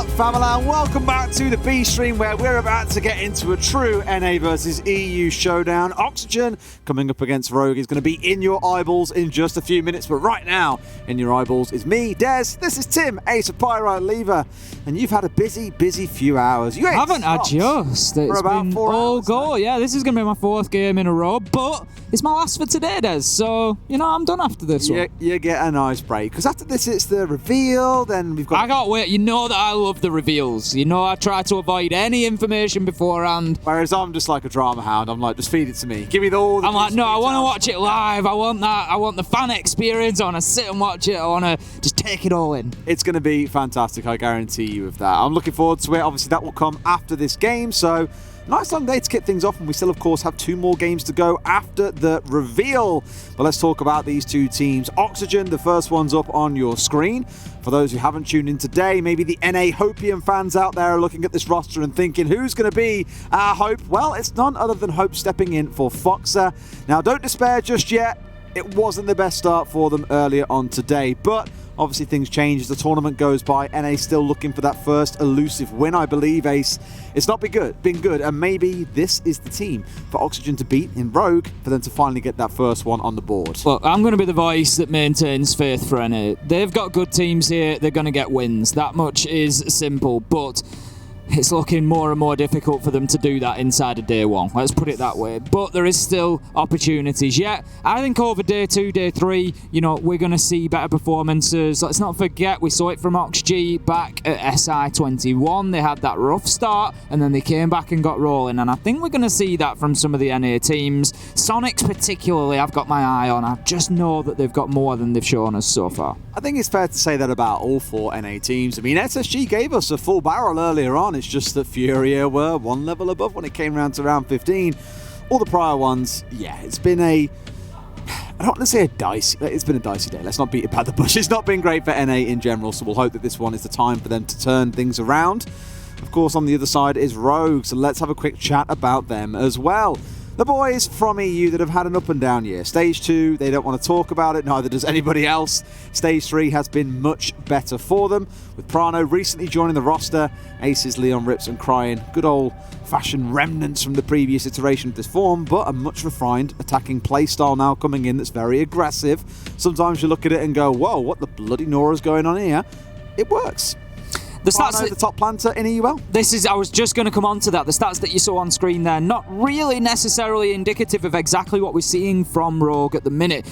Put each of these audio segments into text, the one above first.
up, family, and welcome back to the B stream, where we're about to get into a true NA versus EU showdown. Oxygen coming up against Rogue is going to be in your eyeballs in just a few minutes, but right now in your eyeballs is me, Des. This is Tim, Ace of Pyrite Lever, and you've had a busy few hours. You haven't just. It's been all go. Yeah, this is going to be my fourth game in a row, but it's my last for today, Des. So, I'm done after this one. You get a nice break, because after this it's the reveal, then we've got... I can't wait. You know that I love the reveals. I try to avoid any information beforehand. Whereas I'm just like a drama hound. I'm like, just feed it to me. Give me all the... I'm like, no, I want to watch it live. I want that. I want the fan experience. I want to sit and watch it. I want to just take it all in. It's going to be fantastic, I guarantee you of that. I'm looking forward to it. Obviously, that will come after this game, so... nice long day to kick things off, and we still, of course, have 2 more games to go after the reveal. But let's talk about these 2 teams. Oxygen, the first one's up on your screen. For those who haven't tuned in today, maybe the NA Hopium fans out there are looking at this roster and thinking, who's going to be our Hope? Well, it's none other than Hope stepping in for Foxer. Now, don't despair just yet. It wasn't the best start for them earlier on today, but... obviously, things change as the tournament goes by. NA still looking for that first elusive win, I believe, Ace. It's not been good, and maybe this is the team for Oxygen to beat in Rogue for them to finally get that first one on the board. Look, I'm going to be the voice that maintains faith for NA. They've got good teams here. They're going to get wins. That much is simple, but... it's looking more and more difficult for them to do that inside of day 1. Let's put it that way. But there is still opportunities. Yeah, I think over day 2, day 3, we're going to see better performances. Let's not forget, we saw it from OxG back at SI21. They had that rough start, and then they came back and got rolling. And I think we're going to see that from some of the NA teams. Sonics particularly, I've got my eye on. I just know that they've got more than they've shown us so far. I think it's fair to say that about all 4 NA teams. I mean, SSG gave us a full barrel earlier on. It's just that Furia were 1 level above when it came round to round 15. All the prior ones, yeah, it's been I don't want to say it's been a dicey day. Let's not beat about the bush. It's not been great for NA in general, so we'll hope that this one is the time for them to turn things around. Of course, on the other side is Rogue, so let's have a quick chat about them as well. The boys from EU that have had an up and down year. Stage 2, they don't want to talk about it, neither does anybody else. Stage 3 has been much better for them, with Prano recently joining the roster, Aces, Leon, Rips and Crying. Good old-fashioned remnants from the previous iteration of this form, but a much refined attacking playstyle now coming in that's very aggressive. Sometimes you look at it and go, whoa, what the bloody Nora's going on here? It works. The stats, the top planter in EUL. I was just going to come on to that. The stats that you saw on screen there, not really necessarily indicative of exactly what we're seeing from Rogue at the minute.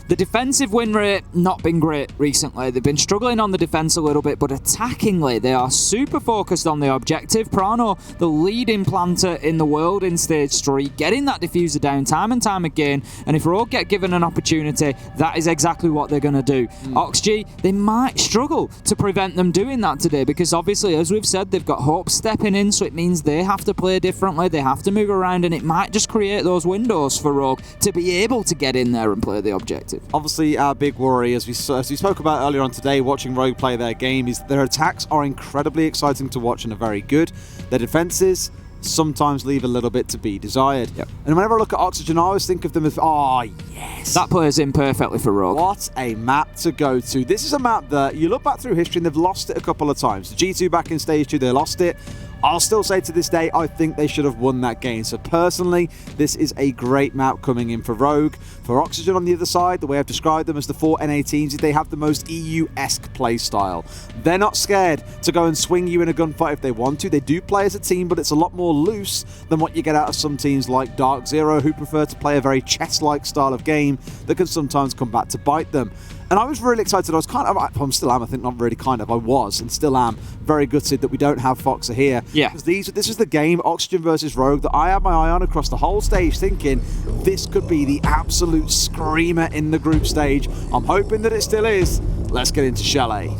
The defensive win rate, not been great recently. They've been struggling on the defense a little bit, but attackingly, they are super focused on the objective. Prano, the leading planter in the world in Stage 3, getting that diffuser down time and time again, and if Rogue get given an opportunity, that is exactly what they're going to do. OxG, they might struggle to prevent them doing that today, because obviously, as we've said, they've got Hope stepping in, so it means they have to play differently, they have to move around, and it might just create those windows for Rogue to be able to get in there and play the objective. Obviously, our big worry, as we spoke about earlier on today, watching Rogue play their game, is their attacks are incredibly exciting to watch and are very good. Their defenses sometimes leave a little bit to be desired. Yep. And whenever I look at Oxygen, I always think of them as, oh, yes. That plays in perfectly for Rogue. What a map to go to. This is a map that you look back through history and they've lost it a couple of times. The G2 back in Stage 2, they lost it. I'll still say to this day, I think they should have won that game. So personally, this is a great map coming in for Rogue. For Oxygen on the other side, the way I've described them as the 4 NA teams, is they have the most EU-esque play style. They're not scared to go and swing you in a gunfight if they want to. They do play as a team, but it's a lot more loose than what you get out of some teams like Dark Zero, who prefer to play a very chess-like style of game that can sometimes come back to bite them. And I was really excited. I think not really kind of, I was and still am very gutted that we don't have Foxer here. Yeah. Because this is the game, Oxygen versus Rogue, that I had my eye on across the whole stage, thinking this could be the absolute screamer in the group stage. I'm hoping that it still is. Let's get into Chalet.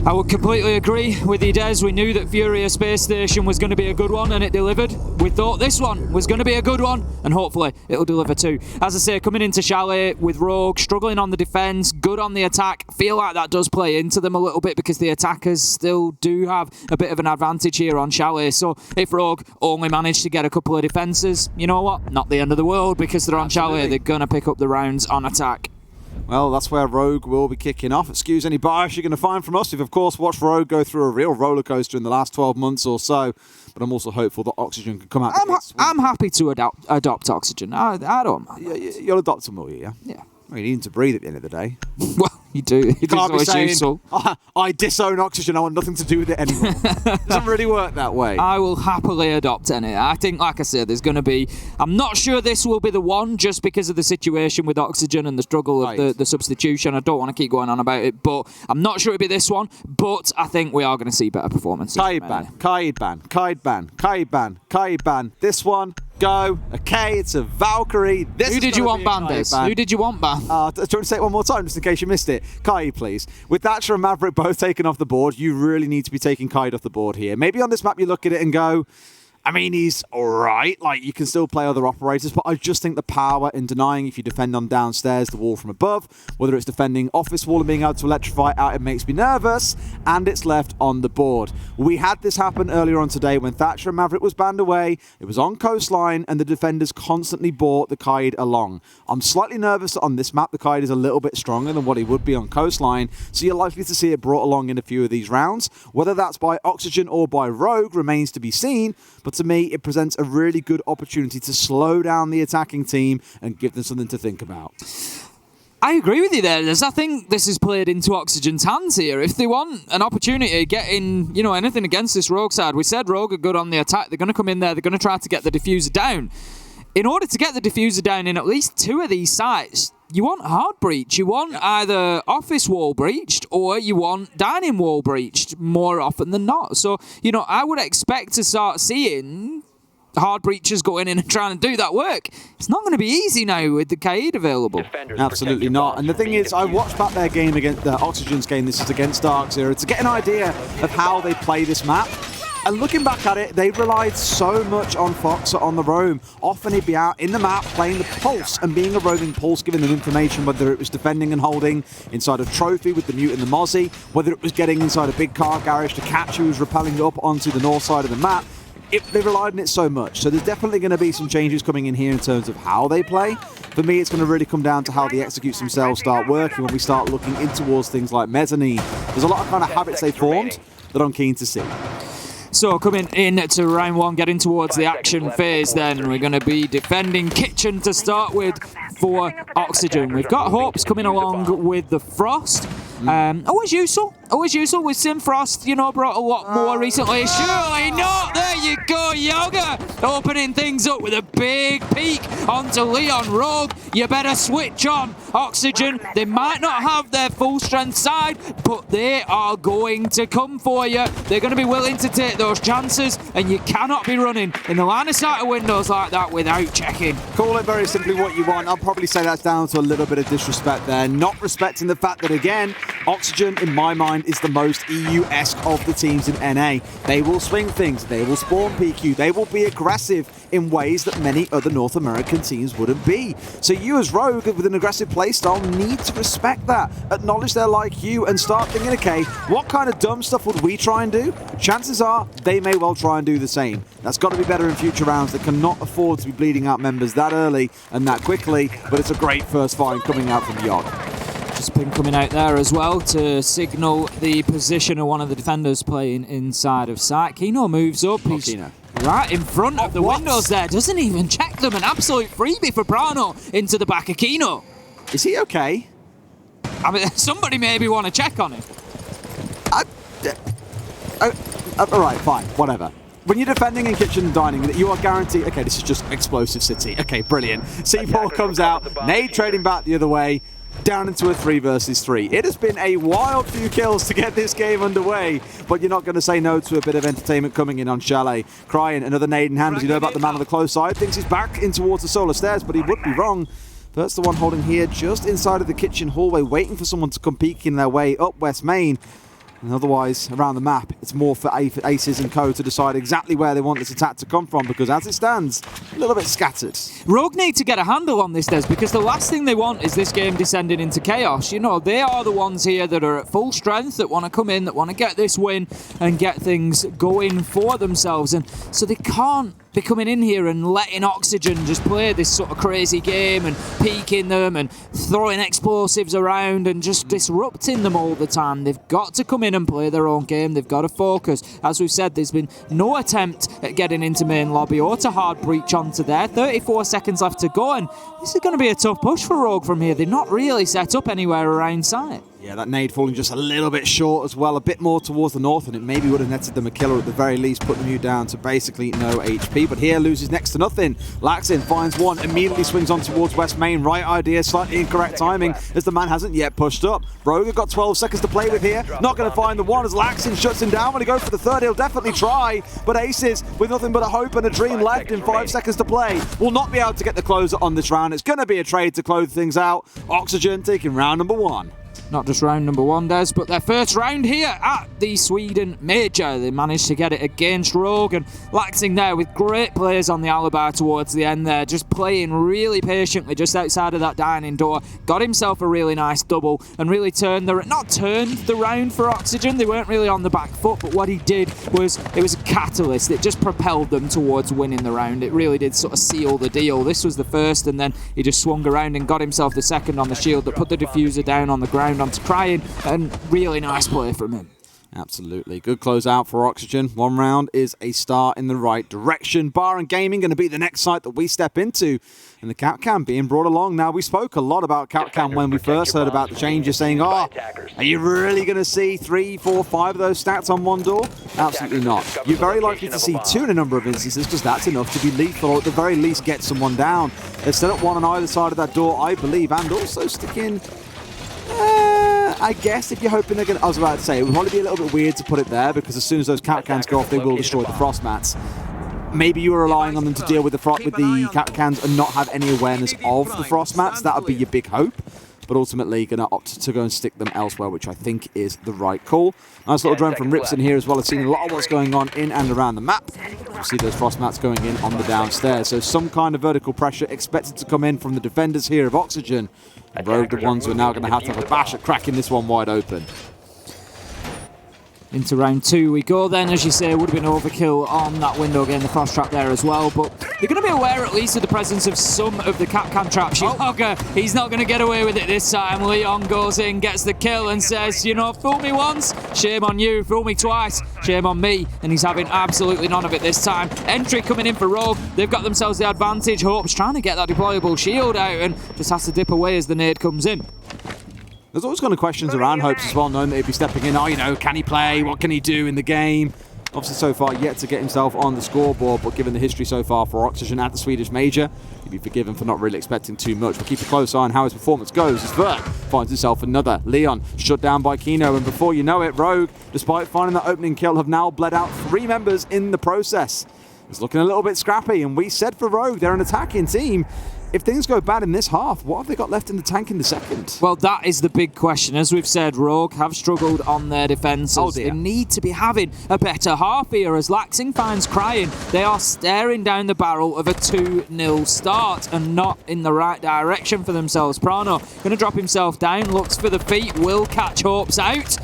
I would completely agree with you, Des. We knew that Furia Space Station was going to be a good one, and it delivered. We thought this one was going to be a good one, and hopefully it'll deliver too. As I say, coming into Chalet with Rogue, struggling on the defence, good on the attack. I feel like that does play into them a little bit because the attackers still do have a bit of an advantage here on Chalet. So if Rogue only managed to get a couple of defences, you know what? Not the end of the world, because they're on Chalet. They're going to pick up the rounds on attack. Well, that's where Rogue will be kicking off. Excuse any bias you're going to find from us. We've, of course, watched Rogue go through a real roller coaster in the last 12 months or so. But I'm also hopeful that Oxygen can come out. I'm happy to adopt Oxygen. I don't mind. You'll adopt them, will you? Yeah. Yeah. Well, you need him to breathe at the end of the day. Well, you do. You can't be saying, I disown Oxygen, I want nothing to do with it anymore. It doesn't really work that way. I will happily adopt any. I think, like I said, there's going to be... I'm not sure this will be the one just because of the situation with Oxygen and the struggle of the substitution. I don't want to keep going on about it, but I'm not sure it'll be this one, but I think we are going to see better performances. Kaid ban. This one... Go. Okay, it's a Valkyrie. Who did you want banned? Who did you want banned? Do you want to say it one more time, just in case you missed it? Kai, please. With Thatcher and Maverick both taken off the board, you really need to be taking Kai off the board here. Maybe on this map you look at it and go, I mean, he's all right. Like, you can still play other operators, but I just think the power in denying if you defend on downstairs, the wall from above, whether it's defending off this wall and being able to electrify out, it makes me nervous, and it's left on the board. We had this happen earlier on today when Thatcher and Maverick was banned away. It was on coastline, and the defenders constantly brought the Kaid along. I'm slightly nervous that on this map, the Kaid is a little bit stronger than what he would be on coastline, so you're likely to see it brought along in a few of these rounds. Whether that's by Oxygen or by Rogue remains to be seen, but to me, it presents a really good opportunity to slow down the attacking team and give them something to think about. I agree with you there, Liz. I think this is played into Oxygen's hands here. If they want an opportunity getting, anything against this Rogue side, we said Rogue are good on the attack. They're going to come in there. They're going to try to get the diffuser down. In order to get the diffuser down in at least two of these sites, you want hard breach. You want either office wall breached or you want dining wall breached more often than not. So, I would expect to start seeing hard breaches going in and trying to do that work. It's not going to be easy now with the Kaid available. Absolutely not. And the thing is, I watched back their game against the Oxygen's game. This is against Dark Zero to get an idea of how they play this map. And looking back at it, they relied so much on Fox on the roam. Often he'd be out in the map playing the pulse and being a roving pulse, giving them information, whether it was defending and holding inside of Trophy with the Mute and the Mozzie, whether it was getting inside a big car garage to catch who was rappelling up onto the north side of the map. They relied on it so much. So there's definitely going to be some changes coming in here in terms of how they play. For me, it's going to really come down to how the executes themselves start working when we start looking in towards things like mezzanine. There's a lot of kind of habits they formed that I'm keen to see. So coming in to round one, getting towards the action phase then, we're going to be defending Kitchen to start with for Oxygen. We've got Hopes coming along with the Frost. Always useful with Sim Frost, brought a lot more recently. Surely not. There you go, Yoga. Opening things up with a big peek onto Leon Rogue. You better switch on Oxygen. They might not have their full strength side, but they are going to come for you. They're going to be willing to take those chances, and you cannot be running in the line of sight of windows like that without checking. Call it very simply what you want. I'll probably say that's down to a little bit of disrespect there. Not respecting the fact that, again, Oxygen, in my mind, is the most EU-esque of the teams in NA. They will swing things. They will spawn PQ. They will be aggressive in ways that many other North American teams wouldn't be. So you as Rogue with an aggressive playstyle need to respect that. Acknowledge they're like you and start thinking, okay, what kind of dumb stuff would we try and do? Chances are they may well try and do the same. That's got to be better in future rounds. They cannot afford to be bleeding out members that early and that quickly, but it's a great first find coming out from Yog. Pin coming out there as well to signal the position of one of the defenders playing inside of sight. Kino moves up. He's right in front of the windows there. Doesn't even check them. An absolute freebie for Prano into the back of Kino. Is he okay? I mean, somebody maybe want to check on him. All right, fine, whatever. When you're defending in kitchen and dining, you are guaranteed... Okay, this is just Explosive City. Okay, brilliant. C4 comes out. Nade trading back the other way. Down into a 3 versus 3. It has been a wild few kills to get this game underway, but you're not going to say no to a bit of entertainment coming in on Chalet. Crying, another nade in hand. As you know about the man on the close side, thinks he's back in towards the solar stairs, but he would be wrong. That's the one holding here just inside of the kitchen hallway, waiting for someone to come peeking their way up West Main. And otherwise, around the map, it's more for Aces and Co to decide exactly where they want this attack to come from, because as it stands, a little bit scattered. Rogue need to get a handle on this, Des, because the last thing they want is this game descending into chaos. They are the ones here that are at full strength, that want to come in, that want to get this win and get things going for themselves. And so they can't be coming in here and letting Oxygen just play this sort of crazy game and peeking them and throwing explosives around and just disrupting them all the time. They've got to come in and play their own game. They've got to focus. As we've said, there's been no attempt at getting into main lobby or to hard breach onto there. 34 seconds left to go, and this is going to be a tough push for Rogue from here. They're not really set up anywhere around site. Yeah, that nade falling just a little bit short as well, a bit more towards the north, and it maybe would have netted them a killer at the very least, putting you down to basically no HP. But here loses next to nothing. Laxin finds one, immediately swings on towards West Main. Right idea, slightly incorrect timing as the man hasn't yet pushed up. Rogue have got 12 seconds to play with here. Not going to find the one as Laxin shuts him down. When he goes for the third, he'll definitely try. But Aces, with nothing but a hope and a dream left in 5 seconds to play, will not be able to get the closer on this round. It's going to be a trade to close things out. Oxygen taking round number 1. Not just round number 1, Des, but their first round here at the Sweden Major. They managed to get it against Rogue, and Laxing there with great plays on the alibi towards the end there, just playing really patiently just outside of that dining door. Got himself a really nice double and really turned the round for Oxygen. They weren't really on the back foot, but what he did was, it was a catalyst. It just propelled them towards winning the round. It really did sort of seal the deal. This was the first, and then he just swung around and got himself the second on the shield that put the diffuser down on the ground onto Crying, and really nice play from him. Absolutely. Good close out for Oxygen. 1 round is a start in the right direction. Bar and Gaming going to be the next site that we step into. And the CapCam being brought along. Now, we spoke a lot about CapCam when we first heard about the changes, saying, oh, are you really going to see 3, 4, 5 of those stats on one door? Absolutely not. You're very likely to see 2 in a number of instances, because that's enough to be lethal, or at the very least get someone down. They've set up one on either side of that door, I believe, and also sticking... I guess if you're hoping they're going to... I was about to say, it would probably be a little bit weird to put it there, because as soon as those cap cans go off, they will destroy the frost mats. Maybe you were relying on them to deal with the cap cans and not have any awareness of the frost mats. That would be your big hope. But ultimately, going to opt to go and stick them elsewhere, which I think is the right call. Nice little drone from Ripson here as well. I've seen a lot of what's going on in and around the map. You see those frost mats going in on the downstairs. So some kind of vertical pressure expected to come in from the defenders here of Oxygen. And Rogue, the ones who are now going to have a bash at cracking this one wide open. Into round 2 we go then. As you say, would have been overkill on that window, getting the frost trap there as well, but you're going to be aware at least of the presence of some of the CapCam traps. Hogger, he's not going to get away with it this time. Leon goes in, gets the kill and says, you know, fool me once, shame on you. Fool me twice, shame on me. And he's having absolutely none of it this time. Entry coming in for Rogue. They've got themselves the advantage. Hope's trying to get that deployable shield out and just has to dip away as the nade comes in. There's always kind of questions around Hopes as well, knowing that he'd be stepping in. Oh, you know, can he play? What can he do in the game? Obviously, so far, yet to get himself on the scoreboard, but given the history so far for Oxygen at the Swedish Major, he'd be forgiven for not really expecting too much. We'll keep a close eye on how his performance goes as Vert finds himself another. Leon shut down by Kino, and before you know it, Rogue, despite finding that opening kill, have now bled out 3 members in the process. It's looking a little bit scrappy, and we said for Rogue, they're an attacking team. If things go bad in this half, what have they got left in the tank in the second? Well, that is the big question. As we've said, Rogue have struggled on their defences. Oh dear. They need to be having a better half here. As Laxing finds Crying, they are staring down the barrel of a 2-0 start and not in the right direction for themselves. Prano going to drop himself down, looks for the feet, will catch Hopes out.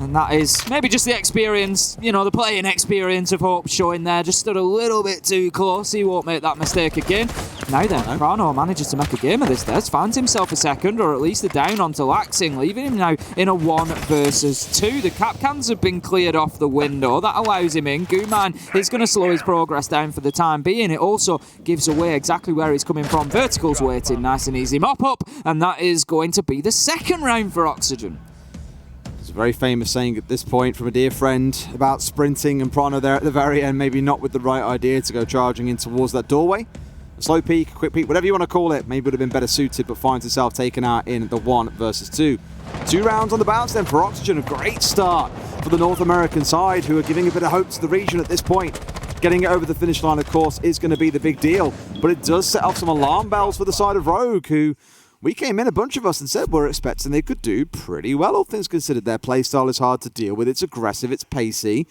And that is maybe just the experience, you know, the playing experience of Hope showing there. Just stood a little bit too close. He won't make that mistake again. Now then, Prano manages to make a game of this. Des finds himself a second, or at least a down onto Laxing, leaving him now in a 1 versus 2. The cap cans have been cleared off the window. That allows him in. Guman is going to slow his progress down for the time being. It also gives away exactly where he's coming from. Vertical's waiting, nice and easy. Mop up, and that is going to be the second round for Oxygen. Very famous saying at this point from a dear friend about sprinting, and Prano there at the very end, maybe not with the right idea to go charging in towards that doorway. A slow peek, quick peek, whatever you want to call it, maybe would have been better suited, but finds himself taken out in the 1 versus 2. 2 rounds on the bounce then for Oxygen. A great start for the North American side, who are giving a bit of hope to the region at this point. Getting it over the finish line, of course, is going to be the big deal, but it does set off some alarm bells for the side of Rogue, who... We came in, a bunch of us, and said we're expecting they could do pretty well, all things considered. Their playstyle is hard to deal with. It's aggressive, it's pacey.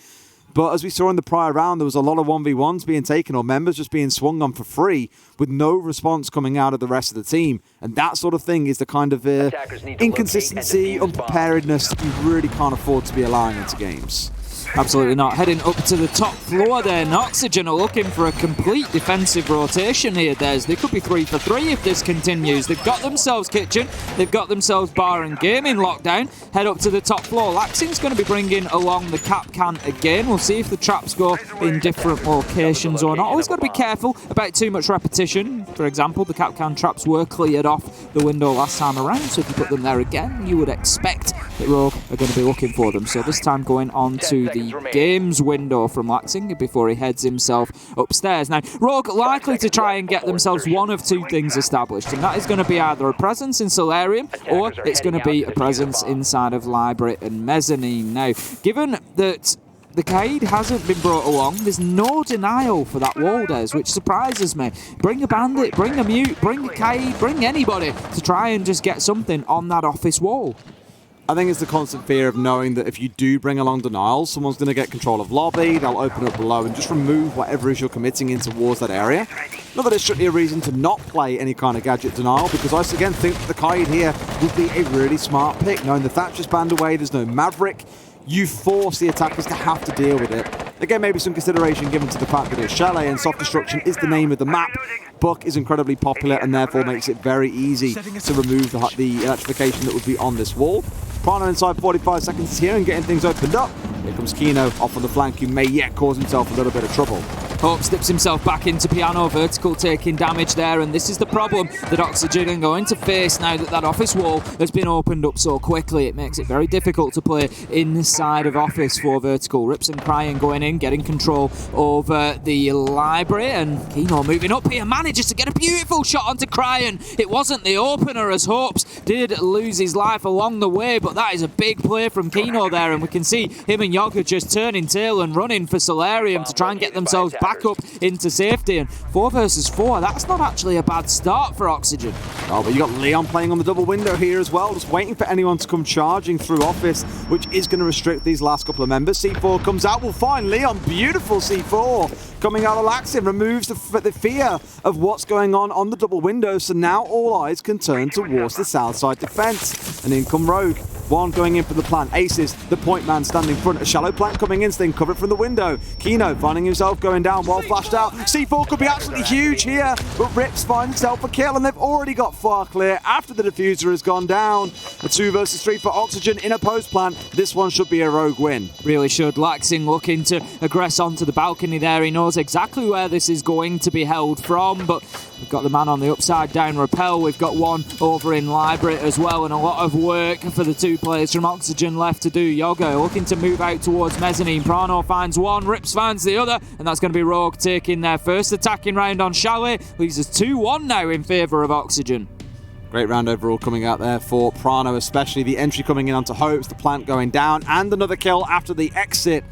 But as we saw in the prior round, there was a lot of 1v1s being taken, or members just being swung on for free, with no response coming out of the rest of the team. And that sort of thing is the kind of inconsistency, unpreparedness that you really can't afford to be allowing into games. Absolutely not. Heading up to the top floor there, and Oxygen are looking for a complete defensive rotation here, Des. They could be 3 for 3 if this continues. They've got themselves Kitchen, they've got themselves Bar and Game in lockdown. Head up to the top floor. Laxing's going to be bringing along the cap can again. We'll see if the traps go in different locations or not. Always got to be careful about too much repetition. For example, the cap can traps were cleared off the window last time around, so if you put them there again, you would expect that Rogue are going to be looking for them. So this time going on to the games window from Laxing before he heads himself upstairs. Now, Rogue likely to try and get themselves one of two things established, and that is going to be either a presence in Solarium or it's going to be a presence inside of Library and Mezzanine. Now, given that the Kaid hasn't been brought along, there's no denial for that wall, Des, which surprises me. Bring a Bandit, bring a Mute, bring a Kaid, bring anybody to try and just get something on that office wall. I think it's the constant fear of knowing that if you do bring along denials, someone's going to get control of lobby, they'll open up below and just remove whatever is you're committing in towards that area. Not that it's strictly a reason to not play any kind of gadget denial, because I again think that the Kaid here would be a really smart pick. Knowing the Thatcher's banned away, there's no Maverick, you force the attackers to have to deal with it. Again, maybe some consideration given to the fact that it's Chalet and Soft Destruction is the name of the map. Buck is incredibly popular and therefore makes it very easy to remove the electrification that would be on this wall. Prano inside 45 seconds is here and getting things opened up. Here comes Kino off on the flank, who may yet cause himself a little bit of trouble. Hope slips himself back into Piano, Vertical taking damage there, and this is the problem that Oxygen are going to face now that that office wall has been opened up so quickly. It makes it very difficult to play inside of office for Vertical. Rips and Crying going in, getting control over the library, and Kino moving up here, manages to get a beautiful shot onto Crying. It wasn't the opener, as Hopes did lose his life along the way, but that is a big play from Kino there, and we can see him and Yoga just turning tail and running for Solarium to try and get themselves back up into safety. And 4 versus 4, that's not actually a bad start for Oxygen. Oh, but you got Leon playing on the double window here as well, just waiting for anyone to come charging through office, which is going to restrict these last couple of members. C4 comes out, we'll find Leon, beautiful C4 coming out of Laxin, removes the fear of what's going on the double window, so now all eyes can turn towards the south side defense. And in come Rogue, one going in for the plant. Aces, the point man standing front. A shallow plant coming in, staying covered from the window. Kino finding himself going down while flashed out. C4 could be absolutely huge here, but Rips finds himself a kill, and they've already got far clear after the diffuser has gone down. A 2 versus 3 for Oxygen in a post plant. This one should be a Rogue win. Really should. Laxing looking to aggress onto the balcony there. He knows exactly where this is going to be held from, but we've got the man on the upside down rappel. We've got one over in Library as well, and a lot of work for the 2 players from Oxygen left to do. Yoga looking to move out towards Mezzanine. Prano finds one, Rips finds the other, and that's going to be Rogue taking their first attacking round on Chalet. Leaves us 2-1 now in favour of Oxygen. Great round overall coming out there for Prano, especially the entry coming in onto Hopes, the plant going down, and another kill after the exit.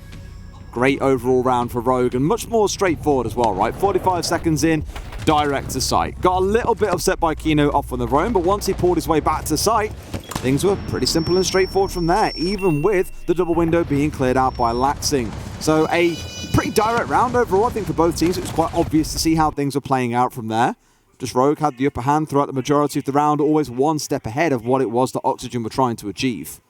Great overall round for Rogue, and much more straightforward as well, right? 45 seconds in, direct to site. Got a little bit upset by Kino off on the roam, but once he pulled his way back to site, things were pretty simple and straightforward from there, even with the double window being cleared out by Laxing. So a pretty direct round overall, I think, for both teams. It was quite obvious to see how things were playing out from there. Just Rogue had the upper hand throughout the majority of the round, always one step ahead of what it was that Oxygen were trying to achieve.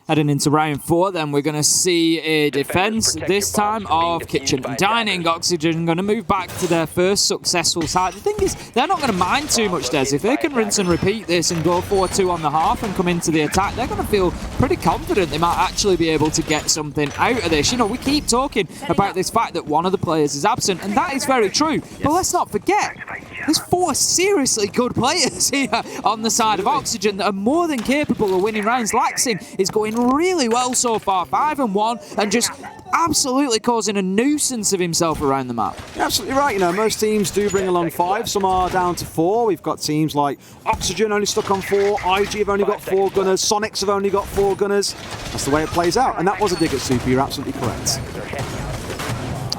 Heading into round 4, then we're going to see a defence, this time of Kitchen and Dining. Oxygen going to move back to their first successful side. The thing is, they're not going to mind too much, Des. If they can rinse and repeat this and go 4-2 on the half and come into the attack, they're going to feel pretty confident they might actually be able to get something out of this. You know, we keep talking about this fact that one of the players is absent, and that is very true. But let's not forget, there's 4 seriously good players here on the side of Oxygen that are more than capable of winning rounds. Laxing is going really well so far, 5-1, and just absolutely causing a nuisance of himself around the map. You're absolutely right. You know, most teams do bring along 5. Some are down to 4. We've got teams like Oxygen only stuck on 4. IG have only got 4 gunners. Sonics have only got 4 gunners. That's the way it plays out. And that was a dig at Super. You're absolutely correct.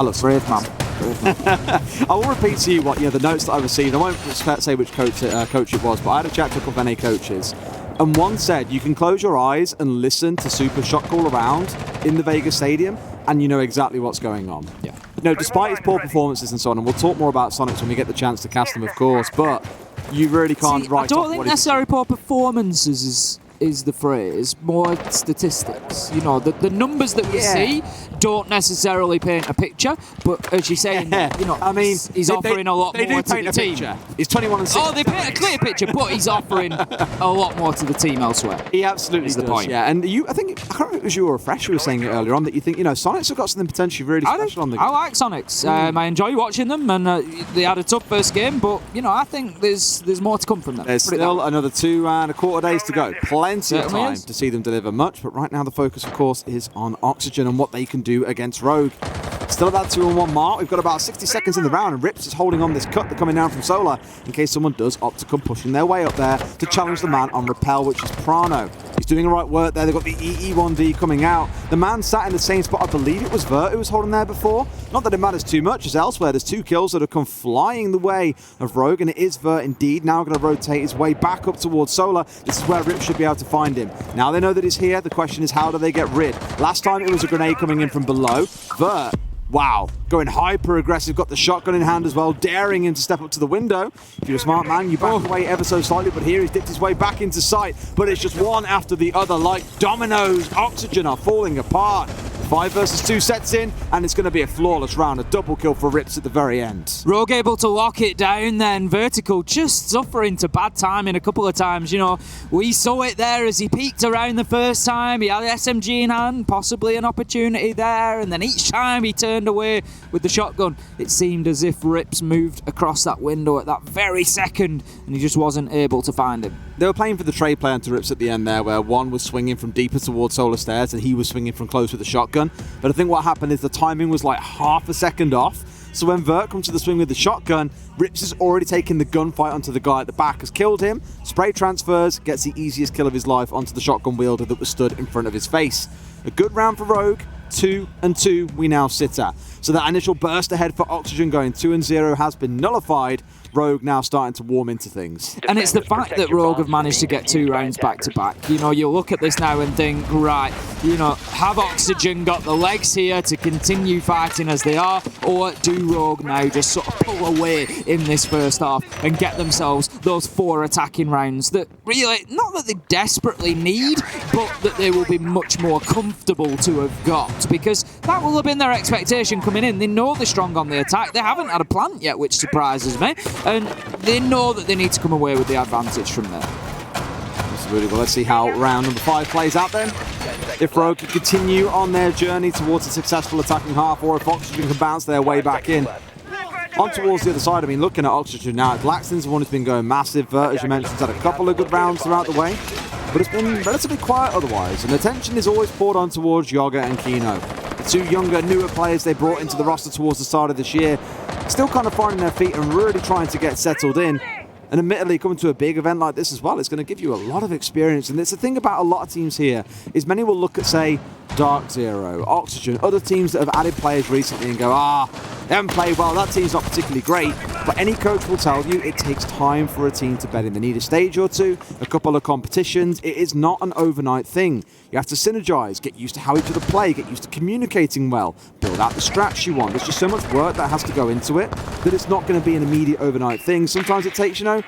I look brave, man. I will repeat to you what the notes that I received. I won't say which coach it was, but I had a chat to a couple of NA coaches. And one said, you can close your eyes and listen to Super shot call around in the Vegas Stadium, and you know exactly what's going on. Yeah. No, despite his poor performances and so on, and we'll talk more about Sonics when we get the chance to cast them, of course, but you really can't write off what I don't think necessarily poor performances is the phrase, more statistics. You know, the numbers that we see don't necessarily paint a picture, but as you say, you know, I mean, he's offering a lot more to the team. Picture. He's 21 and 6. Oh, they paint a clear picture, but he's offering a lot more to the team elsewhere. He absolutely does, the point. Yeah, and I think, I can't remember if it was you or a fresh who was saying it earlier on, that you think, you know, Sonics have got something potentially really special on the game. I like Sonics. I enjoy watching them, and they had a tough first game, but, you know, I think there's more to come from them. There's still another 2.25 days to go. Plenty of time to see them deliver much, but right now the focus, of course, is on Oxygen and what they can do against Rogue. Still at that 2-1 mark. We've got about 60 seconds in the round, and Rips is holding on this cut that's coming down from Solar in case someone does opt to come pushing their way up there to challenge the man on Repel, which is Prano. He's doing the right work there. They've got the EE1D coming out. The man sat in the same spot. I believe it was Vert who was holding there before. Not that it matters too much, as elsewhere there's 2 kills that have come flying the way of Rogue, and it is Vert indeed. Now going to rotate his way back up towards Solar. This is where Rip should be able to find him. Now they know that he's here. The question is, how do they get rid? Last time it was a grenade coming in from below. Vert, wow, going hyper aggressive, got the shotgun in hand as well, daring him to step up to the window. If you're a smart man, you back away ever so slightly, but here he's dipped his way back into sight. But it's just one after the other, like dominoes. Oxygen are falling apart. 5 versus 2 sets in, and it's going to be a flawless round, a double kill for Rips at the very end. Rogue able to lock it down then. Vertical just suffering to bad timing a couple of times. You know, we saw it there as he peeked around the first time. He had the SMG in hand, possibly an opportunity there, and then each time he turned away with the shotgun, it seemed as if Rips moved across that window at that very second, and he just wasn't able to find him. They were playing for the trade play onto Rips at the end there, where one was swinging from deeper towards Solar Stairs and he was swinging from close with the shotgun. But I think what happened is the timing was like half a second off. So when Vert comes to the swing with the shotgun, Rips has already taken the gunfight onto the guy at the back, has killed him, spray transfers, gets the easiest kill of his life onto the shotgun wielder that was stood in front of his face. A good round for Rogue. 2-2 we now sit at. So that initial burst ahead for Oxygen going 2-0 has been nullified. Rogue now starting to warm into things. And it's the fact that Rogue have managed to get 2 rounds back to back. You know, you look at this now and think, right, you know, have Oxygen got the legs here to continue fighting as they are, or do Rogue now just sort of pull away in this first half and get themselves those 4 attacking rounds that really, not that they desperately need, but that they will be much more comfortable to have got, because that will have been their expectation coming in. They know they're strong on the attack. They haven't had a plant yet, which surprises me. And they know that they need to come away with the advantage from there. Absolutely. Well, let's see how round number 5 plays out then. If Rogue can continue on their journey towards a successful attacking half, or if Oxygen can bounce their way back in. On towards the other side, I mean, looking at Oxygen now, Laxton's the one who's been going massive. Vert, as you mentioned, has had a couple of good rounds throughout the way, but it's been relatively quiet otherwise, and attention is always poured on towards Yoga and Kino. The 2 younger, newer players they brought into the roster towards the start of this year, still kind of finding their feet and really trying to get settled in. And admittedly, coming to a big event like this as well, it's going to give you a lot of experience. And it's the thing about a lot of teams here, is many will look at, say, Dark Zero, Oxygen, other teams that have added players recently and go, they haven't played well, that team's not particularly great. But any coach will tell you it takes time for a team to bed in. They need a stage or 2, a couple of competitions. It is not an overnight thing. You have to synergize, get used to how each other play, get used to communicating well, build out the strats you want. There's just so much work that has to go into it that it's not going to be an immediate overnight thing. Sometimes it takes, a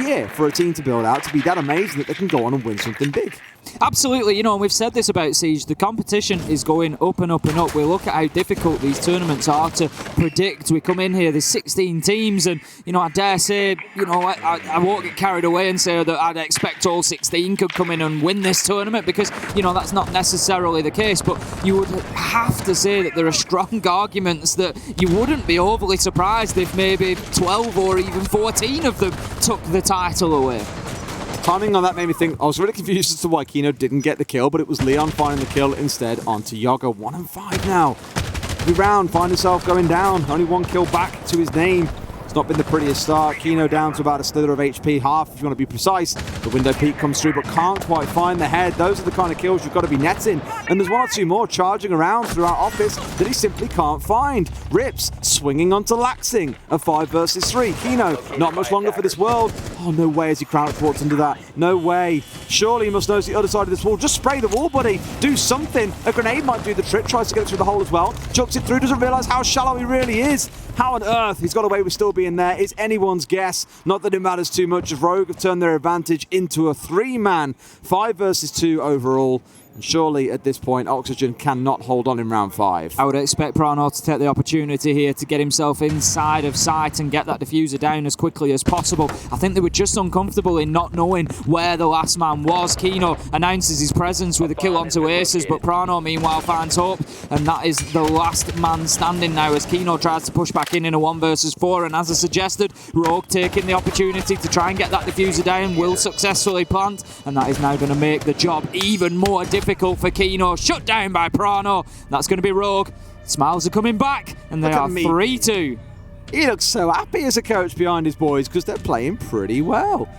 year for a team to build out to be that amazing that they can go on and win something big. Absolutely, and we've said this about Siege, the competition is going up and up and up. We look at how difficult these tournaments are to predict. We come in here, there's 16 teams, and, I dare say, I won't get carried away and say that I'd expect all 16 could come in and win this tournament, because, that's not necessarily the case, but you would have to say that there are strong arguments that you wouldn't be overly surprised if maybe 12 or even 14 of them took the title away. Timing on that made me think, I was really confused as to why Kino didn't get the kill, but it was Leon finding the kill instead onto Yoga. 1-5 now. Every round, find himself going down. Only 1 kill back to his name. It's not been the prettiest start. Kino down to about a slither of HP, half if you want to be precise. The window peak comes through, but can't quite find the head. Those are the kind of kills you've got to be netting. And there's 1 or 2 more charging around throughout office that he simply can't find. Rips swinging onto Laxing. A 5 versus 3. Kino, not much longer for this world. Oh, no way as he crouch walks into that. No way. Surely he must know it's the other side of this wall. Just spray the wall, buddy. Do something. A grenade might do the trick. Tries to get it through the hole as well. Chucks it through. Doesn't realise how shallow he really is. How on earth he's got away with still being there is anyone's guess. Not that it matters too much, as Rogue have turned their advantage into a 3-man 5 versus 2 overall. And surely at this point, Oxygen cannot hold on in round 5. I would expect Prano to take the opportunity here to get himself inside of sight and get that diffuser down as quickly as possible. I think they were just uncomfortable in not knowing where the last man was. Kino announces his presence with a kill onto Aces, but Prano meanwhile finds Hope, and that is the last man standing now as Kino tries to push back in a 1 versus 4. And as I suggested, Rogue taking the opportunity to try and get that diffuser down, will successfully plant, and that is now going to make the job even more difficult for Kino. Shut down by Prano. That's going to be Rogue. Smiles are coming back, and they are 3-2. He looks so happy as a coach behind his boys because they're playing pretty well.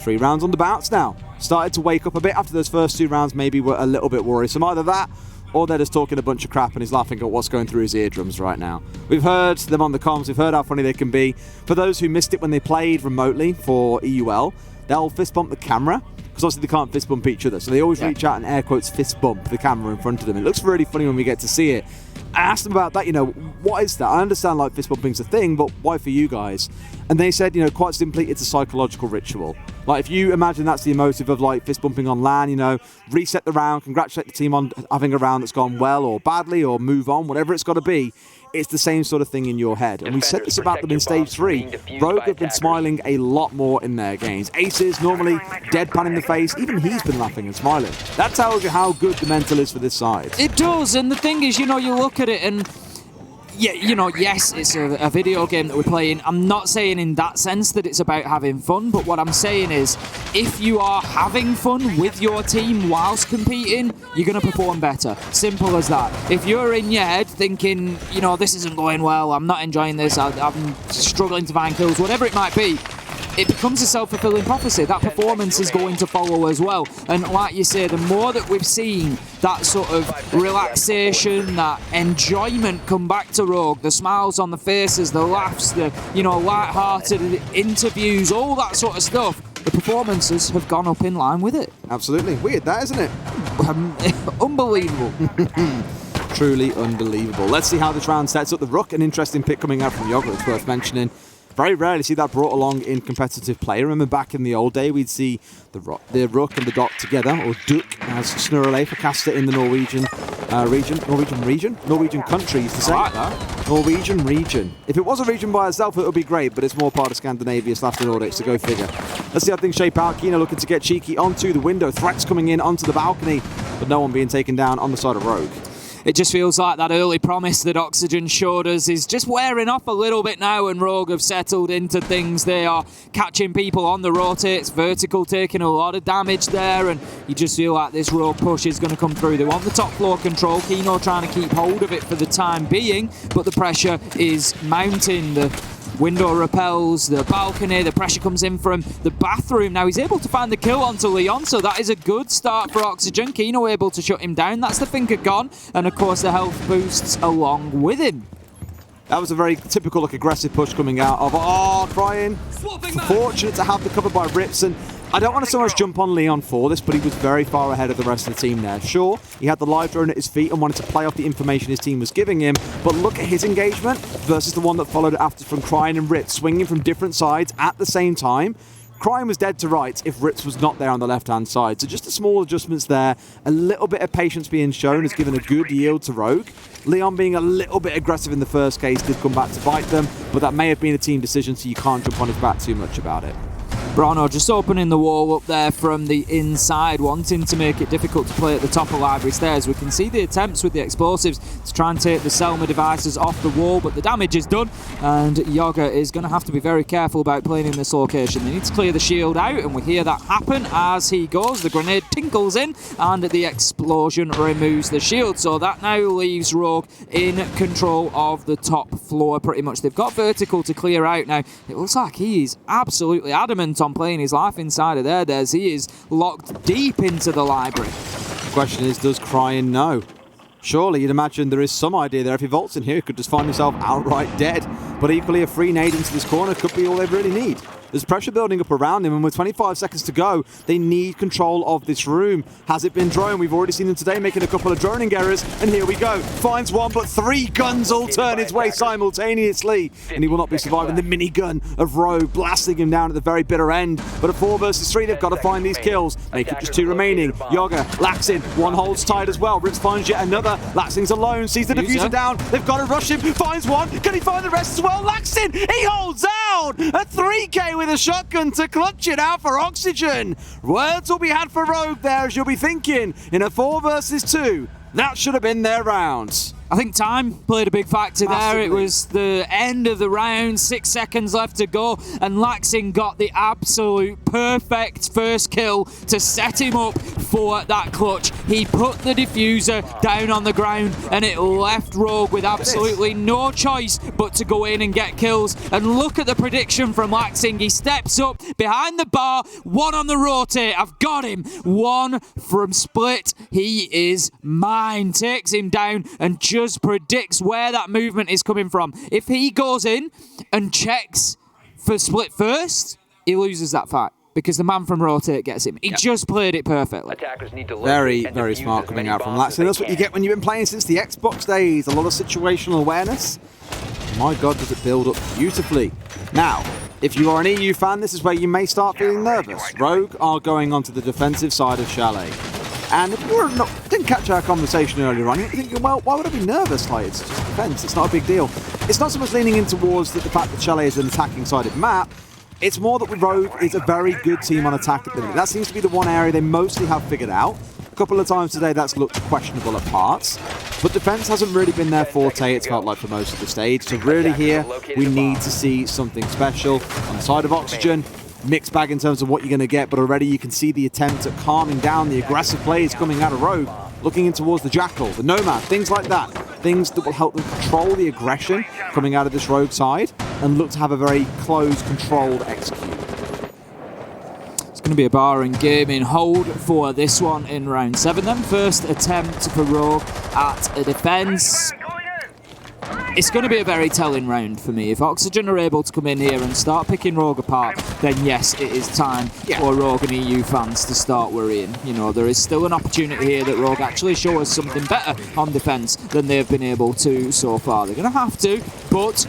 3 rounds on the bounce now. Started to wake up a bit after those first 2 rounds, maybe were a little bit worrisome. Either that, or they're just talking a bunch of crap and he's laughing at what's going through his eardrums right now. We've heard them on the comms, we've heard how funny they can be. For those who missed it when they played remotely for EUL, they'll fist bump the camera, because obviously they can't fist bump each other, so they always reach out and air quotes fist bump the camera in front of them. It looks really funny when we get to see it. I asked them about that, what is that? I understand like fist bumping's a thing, but why for you guys? And they said, quite simply, it's a psychological ritual. Like if you imagine that's the emotive of like fist bumping on LAN, reset the round, congratulate the team on having a round that's gone well or badly, or move on, whatever it's got to be. It's the same sort of thing in your head. And we said this about them in Stage 3. Rogue have been smiling a lot more in their games. Aces normally deadpan in the face. Even he's been laughing and smiling. That tells you how good the mental is for this side. It does, and the thing is, you look at it and yeah, yes, it's a video game that we're playing. I'm not saying in that sense that it's about having fun, but what I'm saying is if you are having fun with your team whilst competing, you're going to perform better. Simple as that. If you're in your head thinking, this isn't going well, I'm not enjoying this, I'm struggling to find kills, whatever it might be, it becomes a self-fulfilling prophecy. That performance is going to follow as well. And like you say, the more that we've seen that sort of relaxation, that enjoyment come back to Rogue, the smiles on the faces, the laughs, the light-hearted interviews, all that sort of stuff, the performances have gone up in line with it. Absolutely. Weird, that, isn't it? Unbelievable. Truly unbelievable. Let's see how this round sets up. The Rook, an interesting pick coming out from Yoga, it's worth mentioning. Very rarely see that brought along in competitive play. Remember back in the old day, we'd see the Rook and the Doc together, or Duk, as Snurrele for Caster in the Norwegian Norwegian country used to say. I like that. Norwegian region. If it was a region by itself, it would be great, but it's more part of Scandinavia / the Nordics, so go figure. Let's see how things shape out. Kino looking to get cheeky onto the window. Threats coming in onto the balcony, but no one being taken down on the side of Rogue. It just feels like that early promise that Oxygen showed us is just wearing off a little bit now, and Rogue have settled into things. They are catching people on the rotates, Vertical taking a lot of damage there, and you just feel like this Rogue push is going to come through. They want the top floor control. Kino trying to keep hold of it for the time being, but the pressure is mounting. The window repels, the balcony, the pressure comes in from the bathroom. Now he's able to find the kill onto Leon, so that is a good start for Oxygen. Kino able to shut him down. That's the thinker gone, and of course the health boosts along with him. That was a very typical aggressive push coming out of Crying. Fortunate to have the cover by Rips, and I don't want to so much jump on Leon for this, but he was very far ahead of the rest of the team there. Sure, he had the live drone at his feet and wanted to play off the information his team was giving him, but look at his engagement versus the one that followed after from Crying and Rips, swinging from different sides at the same time. Crying was dead to rights if Rips was not there on the left-hand side. So just the small adjustments there. A little bit of patience being shown has given a good yield to Rogue. Leon being a little bit aggressive in the first case did come back to bite them, but that may have been a team decision, so you can't jump on his back too much about it. Brano just opening the wall up there from the inside, wanting to make it difficult to play at the top of Library Stairs. We can see the attempts with the explosives to try and take the Selma devices off the wall, but the damage is done, and Yoga is going to have to be very careful about playing in this location. They need to clear the shield out, and we hear that happen as he goes. The grenade tinkles in, and the explosion removes the shield, so that now leaves Rogue in control of the top floor pretty much. They've got Vertical to clear out now. It looks like he is absolutely adamant on playing his life inside of there. He is locked deep into the library. The question is, does Crying know? Surely you'd imagine there is some idea there. If he vaults in here, he could just find himself outright dead. But equally, a free nade into this corner could be all they really need. There's pressure building up around him, and with 25 seconds to go, they need control of this room. Has it been drone? We've already seen him today making a couple of droning errors, and here we go. Finds one, but 3 guns all turn his way simultaneously, and he will not be surviving the minigun of Rogue, blasting him down at the very bitter end. But at 4 versus 3, they've got to find these kills. Make it just 2 remaining. Yoga, Laxin, 1 holds tight as well. Rips finds yet another. Laxin's alone, sees the diffuser down. They've got to rush him, finds one. Can he find the rest as well? Laxin, he holds out! A 3K with a shotgun to clutch it out for Oxygen. Words will be had for Rogue there, as you'll be thinking. In a 4 versus 2, that should have been their round. I think time played a big factor Massively. there. It was the end of the round, 6 seconds left to go, and Laxin got the absolute perfect first kill to set him up for that clutch. He put the diffuser down on the ground, and it left Rogue with absolutely no choice but to go in and get kills. And look at the prediction from Laxin. He steps up behind the bar, 1 on the rotate. I've got him. 1 from split. He is mine. Takes him down and just predicts where that movement is coming from. If he goes in and checks for split first, he loses that fight because the man from rotate gets him. He just played it perfectly. Very, very smart coming out from Laxin. That's what you get when you've been playing since the Xbox days. A lot of situational awareness. My God, does it build up beautifully. Now, if you are an EU fan, this is where you may start feeling nervous. Rogue are going onto the defensive side of Chalet. And if you didn't catch our conversation earlier on, you're thinking, well, why would I be nervous? Like, it's just defense. It's not a big deal. It's not so much leaning in towards the fact that Chalet is an attacking-sided map. It's more that Rogue is a very good team on attack at the minute. That seems to be the one area they mostly have figured out. A couple of times today, that's looked questionable at parts. But defense hasn't really been their forte, it's felt like, for most of the stage. So really here, we need to see something special on the side of Oxygen. Mixed bag in terms of what you're going to get, but already you can see the attempt at calming down the aggressive plays coming out of Rogue, looking in towards the Jackal, the Nomad, things like that. Things that will help them control the aggression coming out of this Rogue side and look to have a very close, controlled execute. It's going to be a bar and gaming hold for this one in round 7 then. First attempt for Rogue at a defense. It's going to be a very telling round for me. If Oxygen are able to come in here and start picking Rogue apart, then yes, it is time for Rogue and EU fans to start worrying. You know, there is still an opportunity here that Rogue actually show us something better on defence than they've been able to so far. They're going to have to, but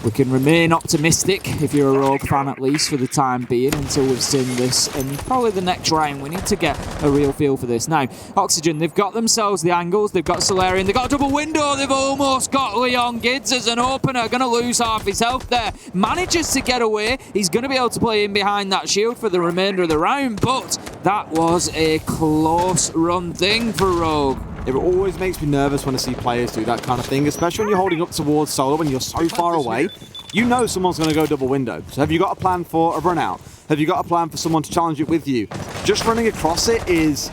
we can remain optimistic, if you're a Rogue fan at least, for the time being, until we've seen this. And probably the next round, we need to get a real feel for this. Now, Oxygen, they've got themselves the angles, they've got Solarian, they've got a double window, they've almost got Leon Gids as an opener, going to lose half his health there. Manages to get away, he's going to be able to play in behind that shield for the remainder of the round, but that was a close run thing for Rogue. It always makes me nervous when I see players do that kind of thing, especially when you're holding up towards solo when you're so far away. You know someone's going to go double window. So have you got a plan for a run out? Have you got a plan for someone to challenge it with you? Just running across it is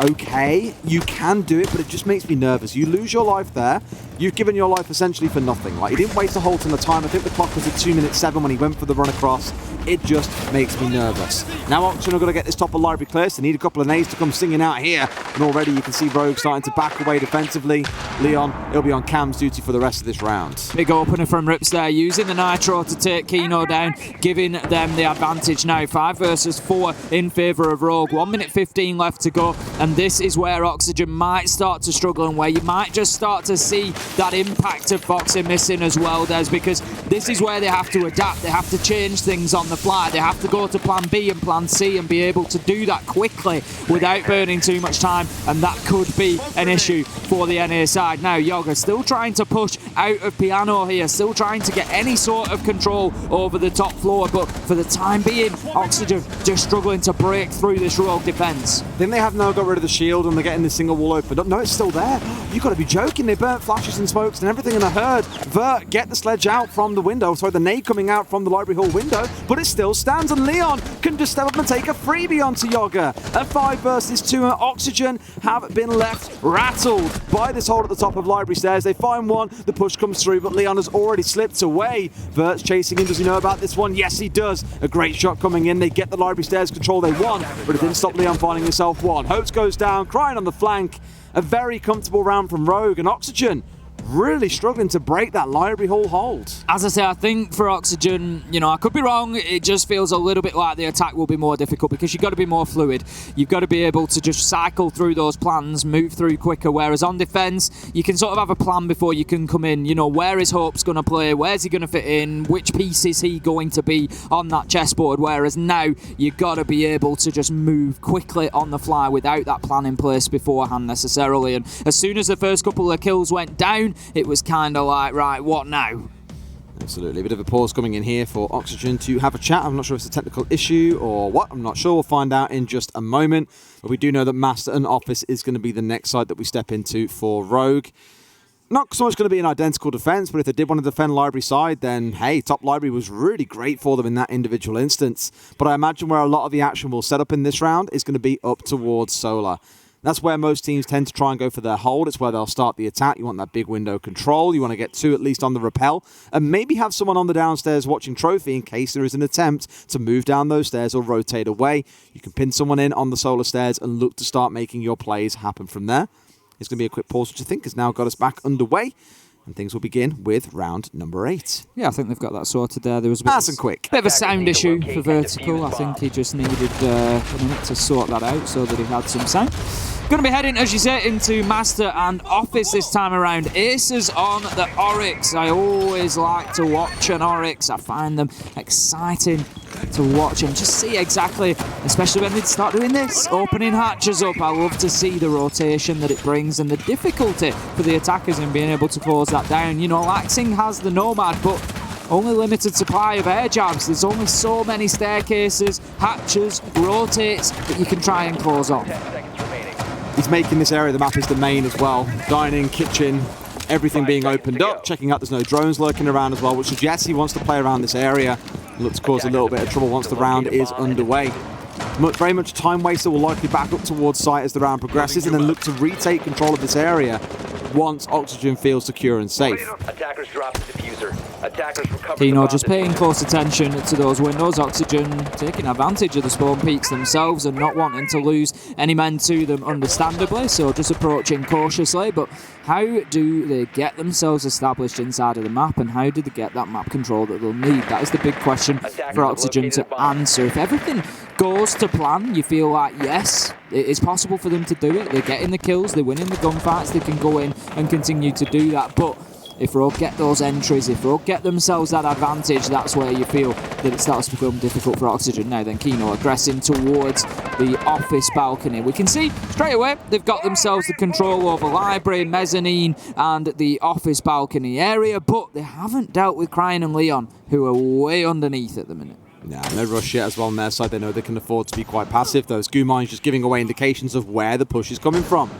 okay. You can do it, but it just makes me nervous. You lose your life there. You've given your life essentially for nothing. Like, he didn't waste a whole ton of time. I think the clock was at 2:07 when he went for the run across. It just makes me nervous. Now Oxygen are going to get this top of library clear, so they need a couple of nades to come singing out here. And already you can see Rogue starting to back away defensively. Leon, he'll be on Cam's duty for the rest of this round. Big opener from Rips there, using the Nitro to take Kino down, giving them the advantage now. 5 versus 4 in favour of Rogue. 1 minute 15 left to go, and this is where Oxygen might start to struggle and where you might just start to see that impact of Foxy missing as well, Des, because this is where they have to adapt. They have to change things on the fly. They have to go to plan B and plan C and be able to do that quickly without burning too much time, and that could be an issue for the NA side. Now Yoga still trying to push out of Piano here, still trying to get any sort of control over the top floor, but for the time being, Oxygen just struggling to break through this Rogue defence. Then they have now got rid of the shield and they're getting the single wall opened up. No, it's still there. You've got to be joking. They burnt flashes and smokes and everything in a herd. Vert get the sledge out from the window. Sorry, the nade coming out from the library hall window, but it still stands, and Leon can just step up and take a freebie onto Yoga. A 5 versus 2, and Oxygen have been left rattled by this hold at the top of library stairs. They find one, the push comes through, but Leon has already slipped away. Vert's chasing him. Does he know about this one? Yes, he does. A great shot coming in. They get the library stairs control they want, but it didn't stop Leon finding himself one. Hopes goes down, crying on the flank. A very comfortable round from Rogue, and Oxygen really struggling to break that Library Hall hold. As I say, I think for Oxygen, I could be wrong, it just feels a little bit like the attack will be more difficult because you've got to be more fluid. You've got to be able to just cycle through those plans, move through quicker, whereas on defence, you can sort of have a plan before you can come in. Where is Hope's going to play? Where's he going to fit in? Which piece is he going to be on that chessboard? Whereas now, you've got to be able to just move quickly on the fly without that plan in place beforehand necessarily. And as soon as the first couple of kills went down, it was kind of like, right, what now? Absolutely. A bit of a pause coming in here for Oxygen to have a chat. I'm not sure if it's a technical issue or what. I'm not sure. We'll find out in just a moment. But we do know that Master and Office is going to be the next side that we step into for Rogue. Not so much going to be an identical defence, but if they did want to defend Library side, then hey, top Library was really great for them in that individual instance. But I imagine where a lot of the action will set up in this round is going to be up towards Solar. That's where most teams tend to try and go for their hold. It's where they'll start the attack. You want that big window control. You want to get 2 at least on the rappel. And maybe have someone on the downstairs watching Trophy in case there is an attempt to move down those stairs or rotate away. You can pin someone in on the Solar stairs and look to start making your plays happen from there. It's going to be a quick pause, which I think has now got us back underway. And things will begin with round number 8. Yeah, I think they've got that sorted there. There was a bit, quick. Bit of a sound issue for Vertical. I think he just needed a minute to sort that out so that he had some sound. Going to be heading, as you say, into Master and Office this time around. Aces on the Oryx. I always like to watch an Oryx. I find them exciting to watch and just see exactly, especially when they start doing this, opening hatches up. I love to see the rotation that it brings and the difficulty for the attackers in being able to close that down. Laxing has the Nomad, but only limited supply of air jabs. There's only so many staircases, hatches, rotates that you can try and close on. He's making this area of the map his domain as well. Dining, kitchen, everything being opened up, checking out there's no drones lurking around as well, which suggests he wants to play around this area. Looks to cause a little bit of trouble once the round is underway. Very much time waster will likely back up towards site as the round progresses and then look to retake control of this area once Oxygen feels secure and safe. Attackers drop the diffuser. Attackers recover. Kino just paying close attention to those windows. Oxygen taking advantage of the spawn peaks themselves and not wanting to lose any men to them, understandably, so just approaching cautiously. But how do they get themselves established inside of the map, and how do they get that map control that they'll need? That is the big question for Oxygen to answer. If everything goes to plan, you feel like, yes, it is possible for them to do it. They're getting the kills, they're winning the gunfights, they can go in and continue to do that. But if Rogue get those entries, if Rogue get themselves that advantage, that's where you feel that it starts to become difficult for Oxygen. Now then, Kino aggressing towards the Office balcony. We can see straight away they've got themselves the control over Library, Mezzanine and the Office balcony area, but they haven't dealt with Cryan and Leon, who are way underneath at the minute. Yeah, no rush yet as well on their side. They know they can afford to be quite passive. Those goo mines just giving away indications of where the push is coming from.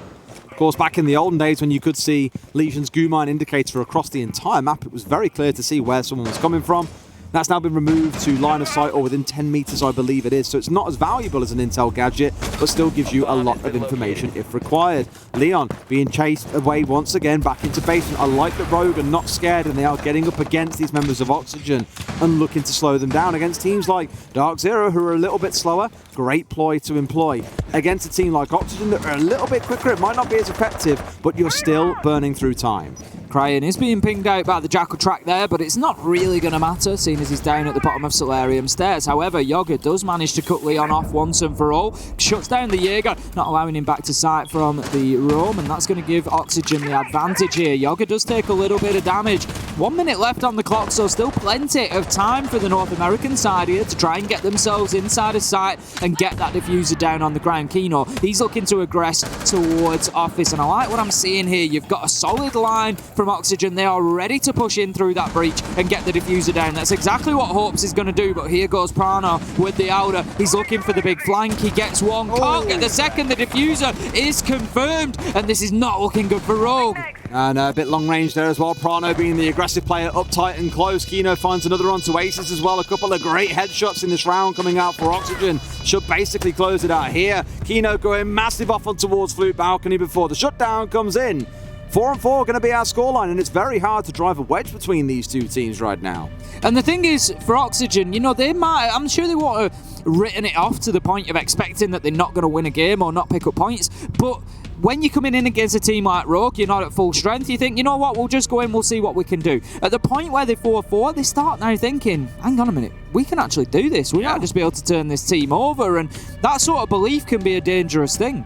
Of course, back in the olden days when you could see Legion's goo mine indicator across the entire map, it was very clear to see where someone was coming from. That's now been removed to line of sight or within 10 meters, I believe it is. So it's not as valuable as an intel gadget, but still gives you a lot of information if required. Leon being chased away once again back into basement. I like that Rogue are not scared and they are getting up against these members of Oxygen and looking to slow them down against teams like Dark Zero, who are a little bit slower. Great ploy to employ. Against a team like Oxygen that are a little bit quicker, it might not be as effective, but you're still burning through time. Cryan is being pinged out by the Jackal track there, but it's not really going to matter, seeing as he's down at the bottom of Solarium stairs. However, Yoga does manage to cut Leon off once and for all, shuts down the Jaeger, not allowing him back to sight from the roam, and that's going to give Oxygen the advantage here. Yoga does take a little bit of damage. 1 minute left on the clock, so still plenty of time for the North American side here to try and get themselves inside of sight and get that diffuser down on the ground. Kino, he's looking to aggress towards Office, and I like what I'm seeing here. You've got a solid line from Oxygen. They are ready to push in through that breach and get the diffuser down. That's exactly what Hopes is going to do, but here goes Prano with the outer. He's looking for the big flank. He gets one, can't get the second. The diffuser is confirmed, and this is not looking good for Rogue. And a bit long range there as well. Prano being the aggressive player, up tight and close. Kino finds another onto Aces as well. A couple of great headshots in this round coming out for Oxygen. Should basically close it out here. Kino going massive off on towards Flute Balcony before the shutdown comes in. 4-4 going to be our scoreline, and it's very hard to drive a wedge between these two teams right now. And the thing is, for Oxygen, they might, I'm sure they won't have written it off to the point of expecting that they're not going to win a game or not pick up points, but when you're coming in against a team like Rogue, you're not at full strength, you think, you know what, we'll just go in, we'll see what we can do. At the point where they're 4-4, they start now thinking, hang on a minute, we can actually do this. We might just be able to turn this team over, and that sort of belief can be a dangerous thing.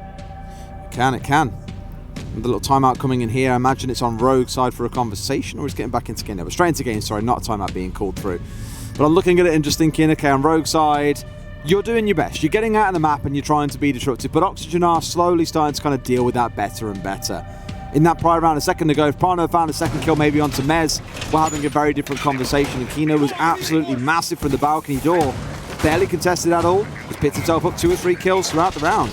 It can. The little timeout coming in here. I imagine it's on Rogue side for a conversation, or it's getting back into game. No, straight into game, sorry, not a timeout being called through. But I'm looking at it and just thinking, okay, on Rogue side, you're doing your best. You're getting out of the map and you're trying to be disruptive, but Oxygen are slowly starting to kind of deal with that better and better. In that prior round a second ago, if Prano found a second kill maybe onto Mez, we're having a very different conversation. And Kino was absolutely massive from the balcony door. Barely contested at all. He's picked himself up 2 or 3 kills throughout the round.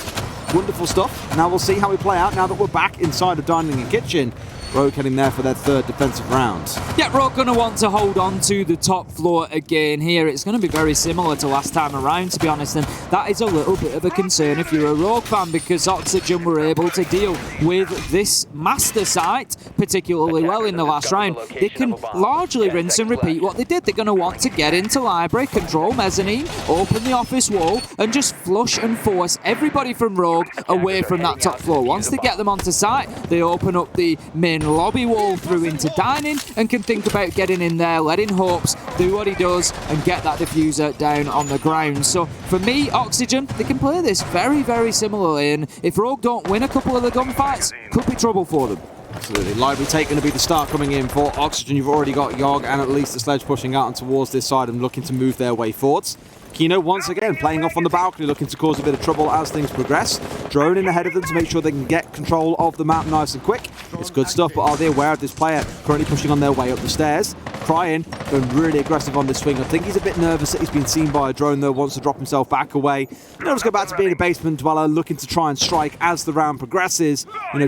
Wonderful stuff. Now we'll see how we play out now that we're back inside of Dining and Kitchen. Rogue heading there for their 3rd defensive round. Yeah, Rogue going to want to hold on to the top floor again here. It's going to be very similar to last time around, to be honest, and that is a little bit of a concern if you're a Rogue fan, because Oxygen were able to deal with this master site particularly well in the last round. They can largely rinse and repeat what they did. They're going to want to get into library, control mezzanine, open the office wall, and just flush and force everybody from Rogue away from that top floor. Once they get them onto site, they open up the main lobby wall through into dining and can think about getting in there, letting Hopes do what he does and get that diffuser down on the ground. So for me, Oxygen, they can play this very, very similarly, and if Rogue don't win a couple of the gunfights, could be trouble for them. Absolutely. Library take going to be the start coming in for Oxygen. You've already got Yogg and at least the Sledge pushing out and towards this side and looking to move their way forwards. Kino once again playing off on the balcony, looking to cause a bit of trouble as things progress. Drone in ahead of them to make sure they can get control of the map nice and quick. It's good stuff, but are they aware of this player currently pushing on their way up the stairs? Crying, going really aggressive on this swing. I think he's a bit nervous that he's been seen by a drone though, wants to drop himself back away. Let's go back to being a basement dweller, looking to try and strike as the round progresses,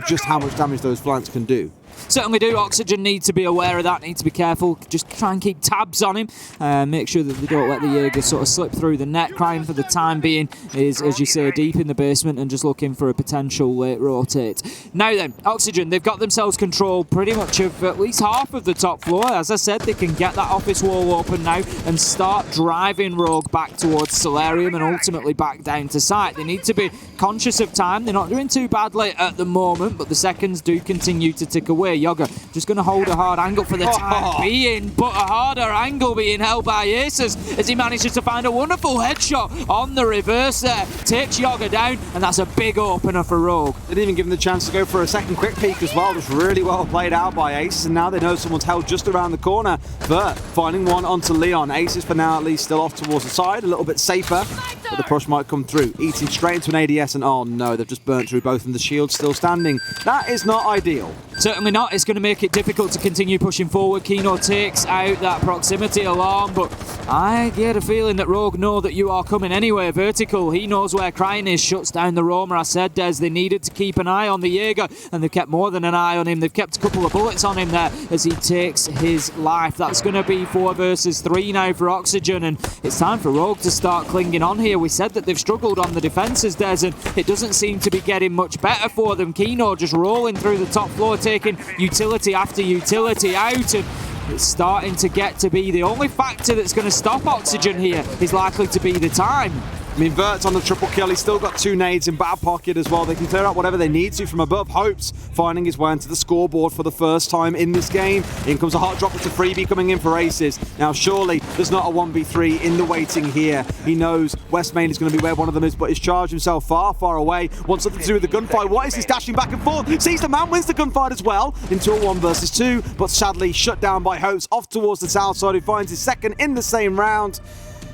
just how much damage those flanks can do. Certainly do. Oxygen need to be aware of that, need to be careful, just try and keep tabs on him, make sure that they don't let the Jaeger sort of slip through the net. Crying for the time being is, as you say, deep in the basement and just looking for a potential late rotate. Now then, Oxygen, they've got themselves control pretty much of at least half of the top floor. As I said, they can get that office wall open now and start driving Rogue back towards Solarium and ultimately back down to site. They need to be conscious of time. They're not doing too badly at the moment, but the seconds do continue to tick away. Yogger just going to hold a hard angle for the time being, but a harder angle being held by Aces as he manages to find a wonderful headshot on the reverse there. Takes Yogger down, and that's a big opener for Rogue. Didn't even give him the chance to go for a second quick peek as well. Just really well played out by Aces, and now they know someone's held just around the corner. Vert finding one onto Leon. Aces for now at least still off towards the side, a little bit safer, but the push might come through. Eating straight into an ADS, and oh no, they've just burnt through both, and the shield's still standing. That is not ideal. Certainly not. It's going to make it difficult to continue pushing forward. Kino takes out that proximity alarm, but I get a feeling that Rogue know that you are coming anyway. Vertical, he knows where Crying is, shuts down the roamer. I said, Des, they needed to keep an eye on the Jaeger, and they've kept more than an eye on him. They've kept a couple of bullets on him there as he takes his life. That's going to be 4 versus 3 now for Oxygen, and it's time for Rogue to start clinging on here. We said that they've struggled on the defences, Des, and it doesn't seem to be getting much better for them. Kino just rolling through the top floor, taking utility after utility out, and it's starting to get to be the only factor that's going to stop Oxygen here is likely to be the time. I mean, Vert's on the triple kill. He's still got 2 nades in back pocket as well. They can clear out whatever they need to from above. Hopes finding his way into the scoreboard for the first time in this game. In comes a hot drop with the freebie coming in for Aces. Now, surely there's not a 1v3 in the waiting here. He knows West Main is going to be where one of them is, but he's charged himself far, far away. Wants something to do with the gunfight. What is he dashing back and forth? Sees the man, wins the gunfight as well into a 1 versus 2, but sadly shut down by Hopes off towards the south side, who finds his second in the same round.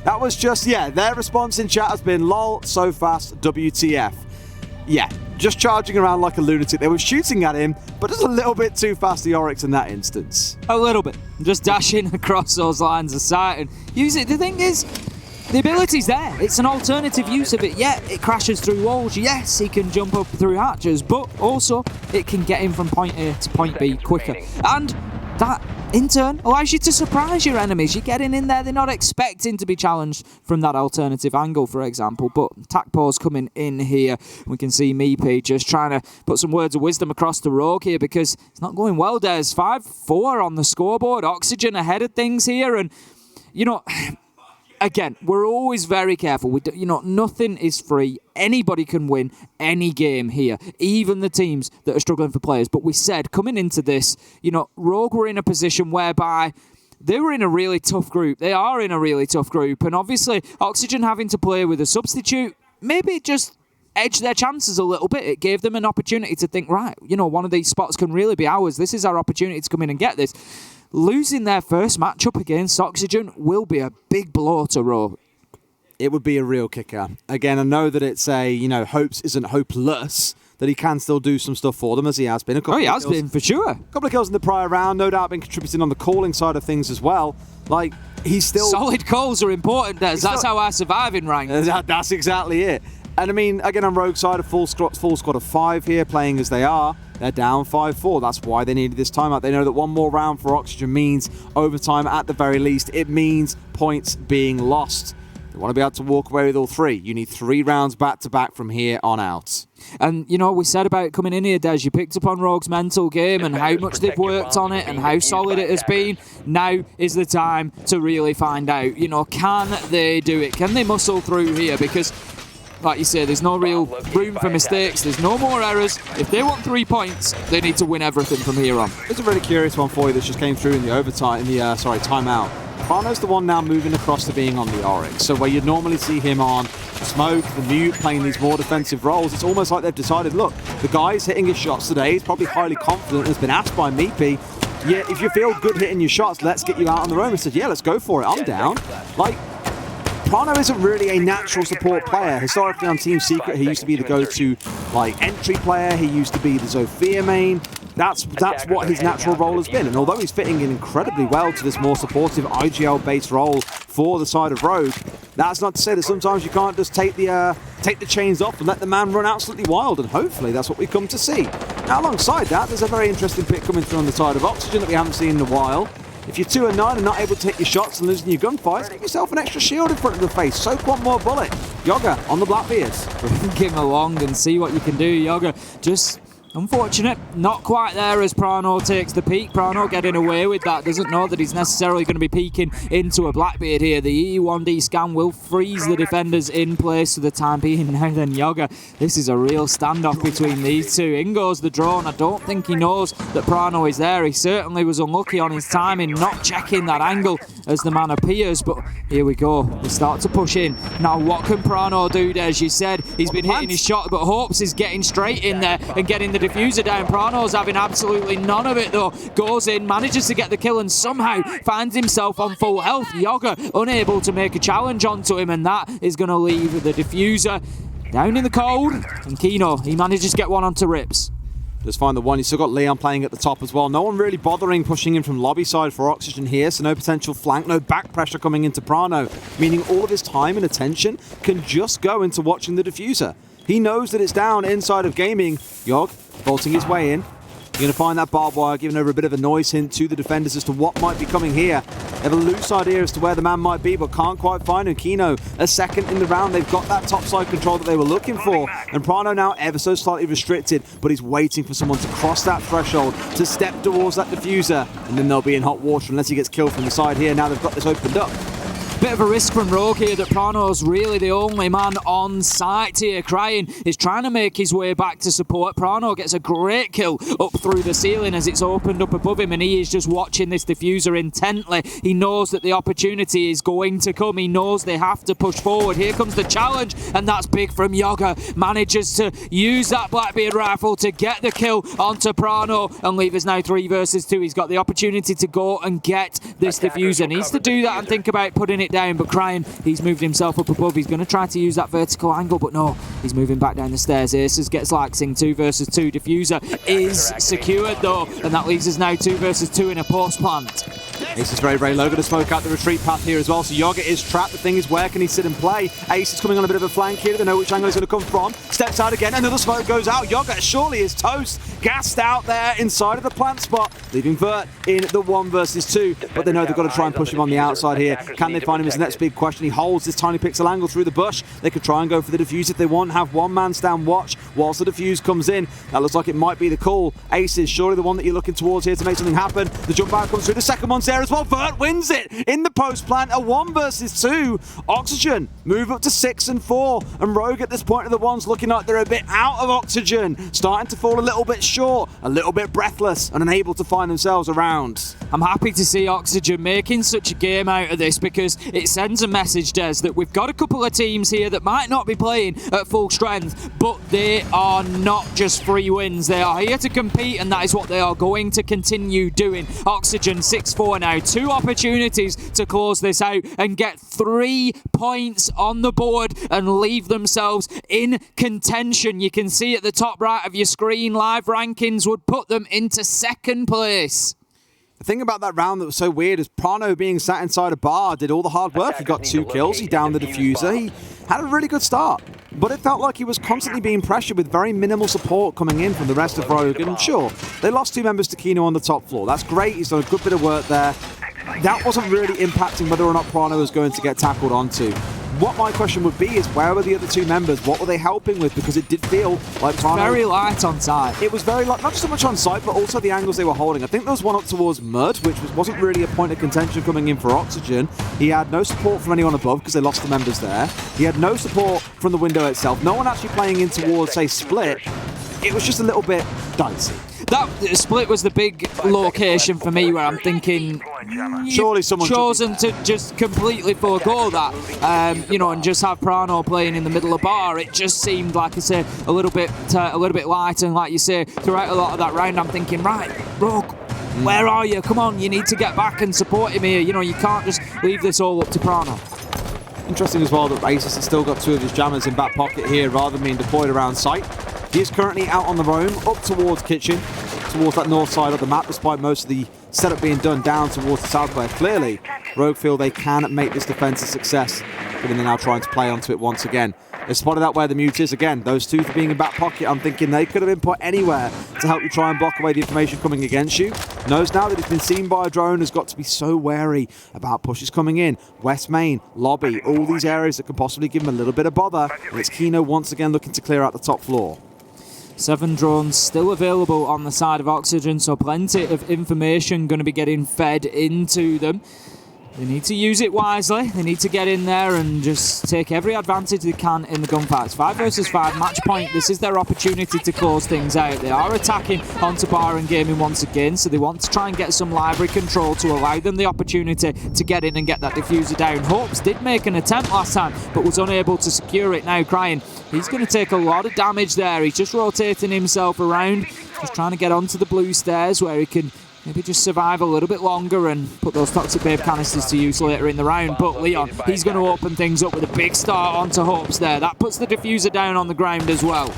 That was just, their response in chat has been, lol, so fast, WTF. Yeah, just charging around like a lunatic. They were shooting at him, but just a little bit too fast, the Oryx in that instance. A little bit. Just dashing across those lines of sight and use it. The thing is, the ability's there. It's an alternative use of it. Yeah, it crashes through walls. Yes, he can jump up through hatches, but also it can get him from point A to point B quicker. And that, in turn, allows you to surprise your enemies. You're getting in there, they're not expecting to be challenged from that alternative angle, for example. But Takpo's coming in here. We can see Meepy just trying to put some words of wisdom across the Rogue here because it's not going well, Des. 5-4 on the scoreboard. Oxygen ahead of things here. And, again, we're always very careful. Nothing is free. Anybody can win any game here, even the teams that are struggling for players. But we said, coming into this, Rogue were in a position whereby they were in a really tough group. They are in a really tough group. And obviously, Oxygen having to play with a substitute, maybe just edged their chances a little bit. It gave them an opportunity to think, right, one of these spots can really be ours. This is our opportunity to come in and get this. Losing their first matchup against Oxygen will be a big blow to Rogue. It would be a real kicker. Again, I know that it's hopes isn't hopeless, that he can still do some stuff for them, as he has been. He has been, for sure. A couple of kills in the prior round, no doubt been contributing on the calling side of things as well. He's still... Solid calls are important, Des. That's how our surviving rank. That's exactly it. And I mean, again, on Rogue side, a full squad of 5 here, playing as they are. They're down 5-4. That's why they needed this timeout. They know that one more round for Oxygen means overtime at the very least. It means points being lost. They want to be able to walk away with all 3. You need 3 rounds back-to-back from here on out. And, we said about coming in here, Des, you picked up on Rogue's mental game and how much they've worked on it and how solid it has been. Now is the time to really find out, can they do it? Can they muscle through here? Because... like you say, there's no real room for mistakes. There's no more errors. If they want 3 points, they need to win everything from here on. There's a really curious one for you that just came through in the timeout. Prano's the one now moving across to being on the Oryx. So where you'd normally see him on Smoke, the Mute, playing these more defensive roles, it's almost like they've decided, look, the guy's hitting his shots today. He's probably highly confident and has been asked by Meepy, yeah, if you feel good hitting your shots, let's get you out on the road. And said, yeah, let's go for it. I'm down. Prano isn't really a natural support player. Historically on Team Secret, he used to be the go-to entry player. He used to be the Zofia main. That's what his natural role has been. And although he's fitting in incredibly well to this more supportive IGL-based role for the side of Rogue, that's not to say that sometimes you can't just take the chains off and let the man run absolutely wild. And hopefully that's what we come to see. Now alongside that, there's a very interesting pick coming through on the side of Oxygen that we haven't seen in a while. If you're 2-9 and not able to hit your shots and losing your gunfights, get yourself an extra shield in front of the face. Soak one more bullet. Yoga on the Blackbeards. Bring him along and see what you can do, Yoga. Just unfortunate, not quite there as Prano takes the peak. Prano getting away with that, doesn't know that he's necessarily going to be peeking into a Blackbeard here. The E1D scan will freeze the defenders in place for the time being. Now then, Yoga, this is a real standoff between these two. In goes the drone. I don't think he knows that Prano is there. He certainly was unlucky on his timing, not checking that angle as the man appears, but here we go. They start to push in. Now, what can Prano do, Des? You said he's been hitting his shot, but Hopes is getting straight in there and getting the diffuser down. Prano's having absolutely none of it though. Goes in, manages to get the kill and somehow finds himself on full health. Yoga unable to make a challenge onto him, and that is going to leave the diffuser down in the cold. And Kino, he manages to get one onto Rips. Just find the one. You've still got Leon playing at the top as well. No one really bothering pushing in from lobby side for Oxygen here, so no potential flank, no back pressure coming into Prano, meaning all of his time and attention can just go into watching the diffuser. He knows that it's down inside of gaming. Yog bolting his way in. You're going to find that barbed wire, giving over a bit of a noise hint to the defenders as to what might be coming here. They have a loose idea as to where the man might be, but can't quite find him. Kino, a second in the round. They've got that topside control that they were looking for. And Prano now ever so slightly restricted, but he's waiting for someone to cross that threshold, to step towards that diffuser, and then they'll be in hot water unless he gets killed from the side here. Now they've got this opened up. Bit of a risk from Rogue here that Prano's really the only man on site here. Crying is trying to make his way back to support. Prano gets a great kill up through the ceiling as it's opened up above him, and he is just watching this diffuser intently. He knows that the opportunity is going to come. He knows they have to push forward. Here comes the challenge, and that's big from Yoga. Manages to use that Blackbeard rifle to get the kill onto Prano, and leave us now 3 versus 2. He's got the opportunity to go and get this diffuser. Needs to do that and think about putting it down, but Crying, he's moved himself up above. He's going to try to use that vertical angle, but no, he's moving back down the stairs. Aces gets Laxing, 2 versus 2. Diffuser is secured though, and that leaves us now 2 versus 2 in a post plant. Ace is very, very low. Going to smoke out the retreat path here as well. So Yoga is trapped. The thing is, where can he sit and play? Ace is coming on a bit of a flank here. They know which angle he's going to come from. Steps out again. Another smoke goes out. Yoga surely is toast. Gassed out there inside of the plant spot, leaving Vert in the 1 versus 2. But they know they've got to try and push him on the outside here. Can they find him? Is the next big question. He holds this tiny pixel angle through the bush. They could try and go for the defuse if they want. Have one man stand watch whilst the defuse comes in. That looks like it might be the call. Ace is surely the one that you're looking towards here to make something happen. The jump out comes through. The second one's there as well. Vert wins it in the post plant. A 1 versus 2. Oxygen move up to 6 and 4. And Rogue at this point are the ones looking like they're a bit out of oxygen. Starting to fall a little bit short, a little bit breathless, and unable to find themselves around. I'm happy to see Oxygen making such a game out of this because it sends a message, Des, that we've got a couple of teams here that might not be playing at full strength, but they are not just free wins. They are here to compete, and that is what they are going to continue doing. Oxygen 6-4 now. 2 opportunities to close this out and get 3 points on the board and leave themselves in contention. You can see at the top right of your screen, live rankings would put them into 2nd place. The thing about that round that was so weird is Prano being sat inside a bar did all the hard work. He got 2 kills, he downed the diffuser, he had a really good start. But it felt like he was constantly being pressured with very minimal support coming in from the rest of Rogue. And sure, they lost 2 members to Kino on the top floor. That's great, he's done a good bit of work there. That wasn't really impacting whether or not Prano was going to get tackled onto. What my question would be is, where were the other 2 members? What were they helping with? Because it did feel like Prano... Very light on site. It was very light, not so much on site, but also the angles they were holding. I think there was one up towards Mud, which wasn't really a point of contention coming in for Oxygen. He had no support from anyone above because they lost the members there. He had no support from the window itself. No one actually playing in towards, say, Split. It was just a little bit dicey. That Split was the big location for me where I'm thinking surely someone chosen to just completely forego that, and just have Prano playing in the middle of bar. It just seemed, like I say, a little bit light, and like you say, throughout a lot of that round, I'm thinking, right, Rogue, where are you? Come on, you need to get back and support him here. You can't just leave this all up to Prano. Interesting as well that Racist has still got 2 of his jammers in back pocket here rather than being deployed around site. He is currently out on the roam, up towards Kitchen, towards that north side of the map, despite most of the setup being done down towards the south where clearly Rogue feel they can make this defense a success, but then they're now trying to play onto it once again. They spotted out where the mute is again. Those 2 for being in back pocket, I'm thinking they could have been put anywhere to help you try and block away the information coming against you. Knows now that it's been seen by a drone, has got to be so wary about pushes coming in. West Main, lobby, all these areas that could possibly give him a little bit of bother. And it's Kino once again looking to clear out the top floor. 7 drones still available on the side of Oxygen, so plenty of information going to be getting fed into them. They need to use it wisely. They need to get in there and just take every advantage they can in the gunfights. 5 versus 5, match point. This is their opportunity to close things out. They are attacking onto Bar and Gaming once again, so they want to try and get some library control to allow them the opportunity to get in and get that diffuser down. Hopes did make an attempt last time, but was unable to secure it. Now Crying, he's going to take a lot of damage there. He's just rotating himself around. He's trying to get onto the blue stairs where he can maybe just survive a little bit longer and put those Toxic Babe canisters to use later in the round. But Leon, he's going to open things up with a big start onto Hopes there. That puts the diffuser down on the ground as well.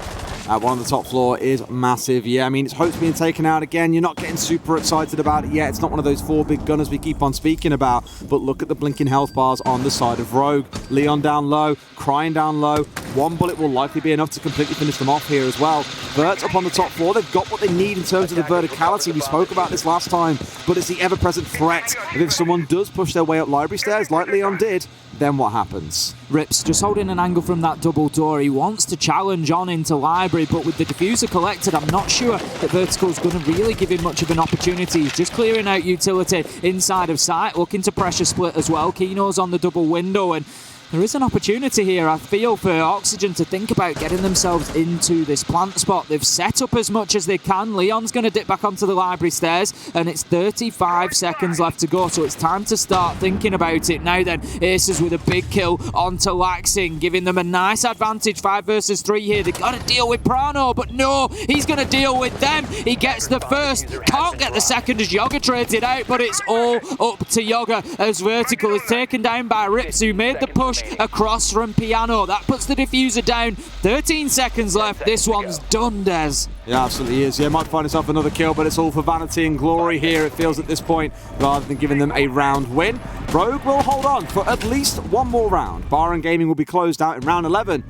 One on the top floor is massive. Yeah, I mean, it's Hope's being taken out again. You're not getting super excited about it yet. It's not one of those 4 big gunners we keep on speaking about. But look at the blinking health bars on the side of Rogue. Leon down low, Crying down low. 1 bullet will likely be enough to completely finish them off here as well. Vert's up on the top floor. They've got what they need in terms of the verticality. We spoke about this last time, but it's the ever-present threat of if someone does push their way up library stairs like Leon did, then what happens? Rips just holding an angle from that double door. He wants to challenge on into library, but with the diffuser collected, I'm not sure that Vertical's going to really give him much of an opportunity. He's just clearing out utility inside of sight, looking to pressure split as well. Kino's on the double window, and there is an opportunity here, I feel, for Oxygen to think about getting themselves into this plant spot. They've set up as much as they can. Leon's going to dip back onto the library stairs, and it's 35 seconds left to go, so it's time to start thinking about it. Now then, Aces with a big kill onto Laxing, giving them a nice advantage. 5 versus 3 here. They've got to deal with Prano, but no, he's going to deal with them. He gets the first, can't get the second as Yoga trades it out, but it's all up to Yoga as Vertical is taken down by Rips, who made the push across from Piano. That puts the diffuser down. 13 seconds left. This one's done, Des. Yeah, absolutely is. Yeah, might find himself another kill, but it's all for vanity and glory here, it feels at this point, rather than giving them a round win. Rogue will hold on for at least 1 more round. Bar and Gaming will be closed out in round 11.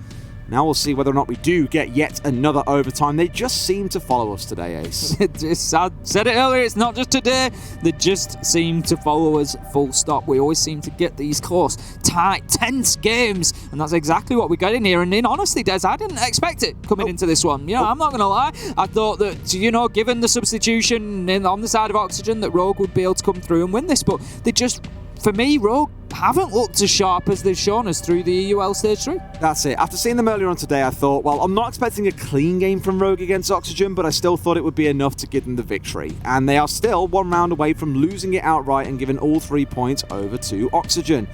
Now we'll see whether or not we do get yet another overtime. They just seem to follow us today, Ace. I said it earlier, it's not just today. They just seem to follow us, full stop. We always seem to get these close, tight, tense games, and that's exactly what we got in here. And in honesty, Des, I didn't expect it coming into this one. I'm not going to lie. I thought that, given the substitution on the side of Oxygen, that Rogue would be able to come through and win this, but they just, for me, Rogue haven't looked as sharp as they've shown us through the EUL Stage 3. That's it. After seeing them earlier on today, I thought, well, I'm not expecting a clean game from Rogue against Oxygen, but I still thought it would be enough to give them the victory. And they are still one round away from losing it outright and giving all 3 points over to Oxygen.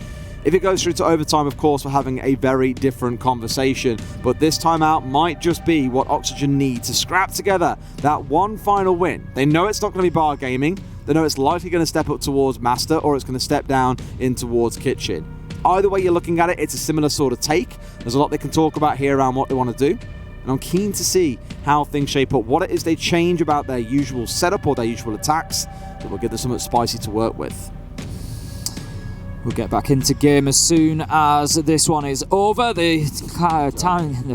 If it goes through to overtime, of course, we're having a very different conversation. But this time out might just be what Oxygen need to scrap together that one final win. They know it's not going to be bar gaming. They know it's likely going to step up towards Master, or it's going to step down in towards Kitchen. Either way you're looking at it, it's a similar sort of take. There's a lot they can talk about here around what they want to do. And I'm keen to see how things shape up, what it is they change about their usual setup or their usual attacks that will give them something spicy to work with. We'll get back into game as soon as this one is over. The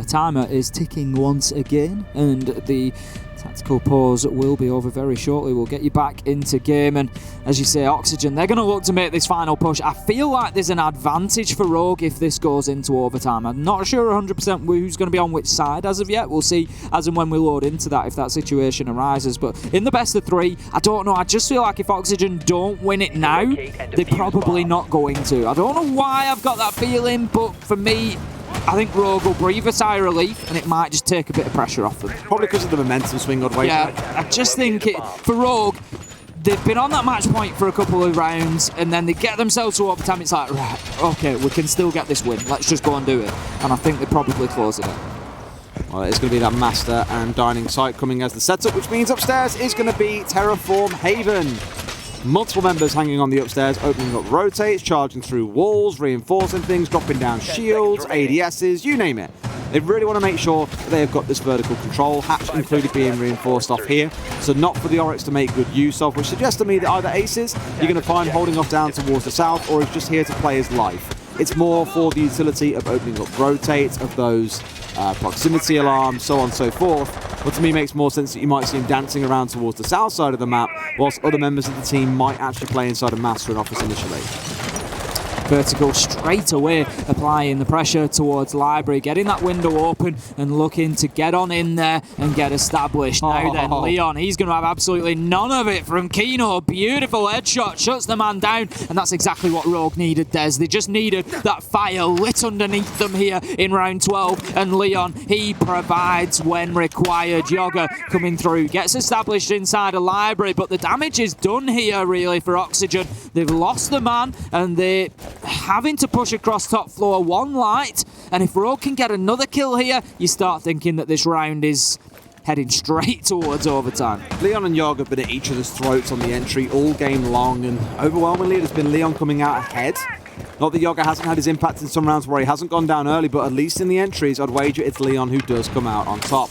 timer is ticking once again, and the tactical pause will be over very shortly. We'll get you back into game, and as you say, Oxygen, they're going to look to make this final push. I feel like there's an advantage for Rogue if this goes into overtime. I'm not sure 100% who's going to be on which side as of yet. We'll see as and when we load into that if that situation arises, but in the best of 3, I don't know. I just feel like if Oxygen don't win it now, they're probably not going to. I don't know why I've got that feeling, but for me, I think Rogue will breathe a sigh of relief, and it might just take a bit of pressure off them. Probably because of the momentum swing otherwise. Yeah, I just think for Rogue, they've been on that match point for a couple of rounds, and then they get themselves to overtime. It's like, right, okay, we can still get this win. Let's just go and do it. And I think they're probably closing it. Well, it's going to be that Master and Dining site coming as the setup, which means upstairs is going to be Terraform Haven. Multiple members hanging on the upstairs, opening up rotates, charging through walls, reinforcing things, dropping down shields, ADSs, you name it. They really want to make sure that they have got this vertical control, hatch included being reinforced off here, so not for the Oryx to make good use of, which suggests to me that either Aces you're going to find holding off down towards the south, or is just here to play his life. It's more for the utility of opening up rotates, of those proximity alarms, so on and so forth. But to me, makes more sense that you might see him dancing around towards the south side of the map, whilst other members of the team might actually play inside a Master and Office initially. Vertical straight away, applying the pressure towards Library, getting that window open and looking to get on in there and get established. Now then, Leon, he's going to have absolutely none of it from Kino. Beautiful headshot, shuts the man down, and that's exactly what Rogue needed, Des. They just needed that fire lit underneath them here in round 12, and Leon, he provides when required. Yoga coming through, gets established inside a Library, but the damage is done here really for Oxygen. They've lost the man, and they're having to push across top floor, one light, and if Rogue can get another kill here, you start thinking that this round is heading straight towards overtime. Leon and Yog have been at each other's throats on the entry all game long, and overwhelmingly it has been Leon coming out ahead. Not that Yoga hasn't had his impact in some rounds where he hasn't gone down early, but at least in the entries, I'd wager it's Leon who does come out on top.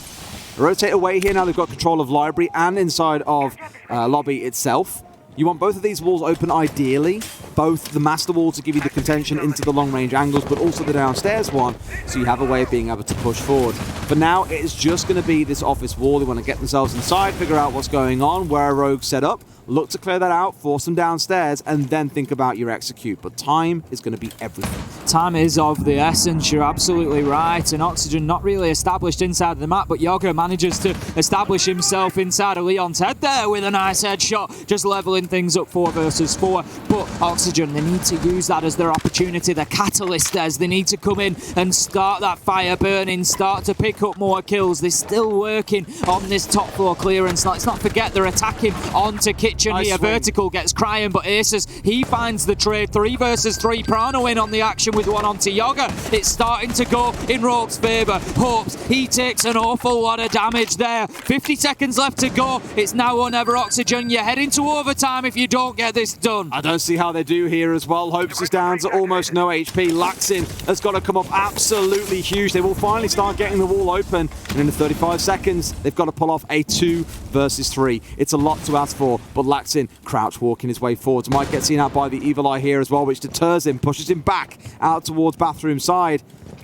Rotate away here now, they've got control of Library and inside of Lobby itself. You want both of these walls open ideally, both the Master wall to give you the contention into the long range angles, but also the downstairs one, so you have a way of being able to push forward. For now, it is just going to be this office wall. They want to get themselves inside, figure out what's going on, where Rogue set up, look to clear that out, force them downstairs, and then think about your execute. But time is going to be everything. Time is of the essence, you're absolutely right, and Oxygen not really established inside the map, but Yoga manages to establish himself inside of Leon's head there with a nice headshot, just leveling things up 4 versus 4. But Oxygen, they need to use that as their opportunity, the catalyst as they need to come in and start that fire burning, start to pick up more kills. They're still working on this top floor clearance. Let's not forget they're attacking onto Kitchen here. Vertical gets crying, but Aces, he finds the trade. 3 versus 3, Prano in on the action with one onto Yoga. It's starting to go in Rogue's favour. Hopes, he takes an awful lot of damage there. 50 seconds left to go. It's now or never, Oxygen. You're heading to overtime if you don't get this done. I don't see how they do here as well. Hopes is down to almost no HP. Laxin has got to come up absolutely huge. They will finally start getting the wall open, and in the 35 seconds, they've got to pull off a 2 versus 3. It's a lot to ask for, but Laxin crouch walking his way forwards. Might get seen out by the Evil Eye here as well, which deters him, pushes him back out towards bathroom side.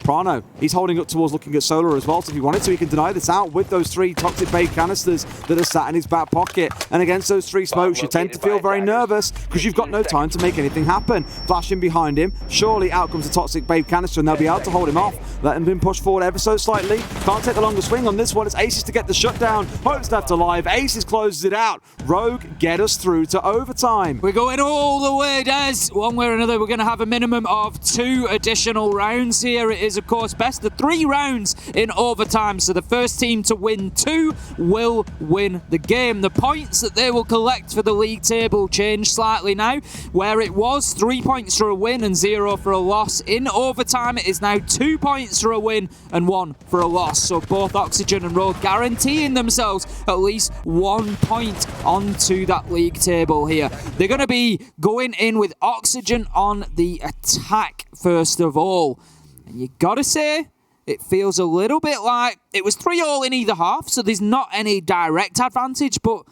Prano, he's holding up towards looking at Solar as well, so if he wanted to, he can deny this out with those 3 toxic bait canisters that are sat in his back pocket. And against those 3 smokes, you tend to feel very nervous because you've got no time to make anything happen. Flashing behind him, surely out comes the toxic bait canister and they'll be able to hold him off. Let him been pushed forward ever so slightly. Can't take the longer swing on this one. It's Aces to get the shutdown. Hope's left alive. Aces closes it out. Rogue get us through to overtime. We're going all the way, Des. One way or another, we're going to have a minimum of 2 additional rounds here. It is, of course, best of 3 rounds in overtime. So the first team to win 2 will win the game. The points that they will collect for the league table change slightly now. Where it was 3 points for a win and 0 for a loss. In overtime, it is now 2 points for a win and 1 for a loss. So both Oxygen and Rogue guaranteeing themselves at least 1 point onto that league table here. They're going to be going in with Oxygen on the attack first of all. And you got to say, it feels a little bit like it was 3-all in either half, so there's not any direct advantage, but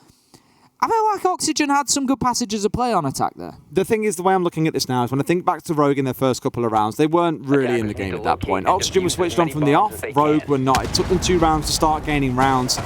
I feel like Oxygen had some good passages of play on attack there. The thing is, the way I'm looking at this now is when I think back to Rogue in their first couple of rounds, they weren't really in the game at that point. Oxygen was switched on from the off, Rogue were not. It took them 2 rounds to start gaining rounds.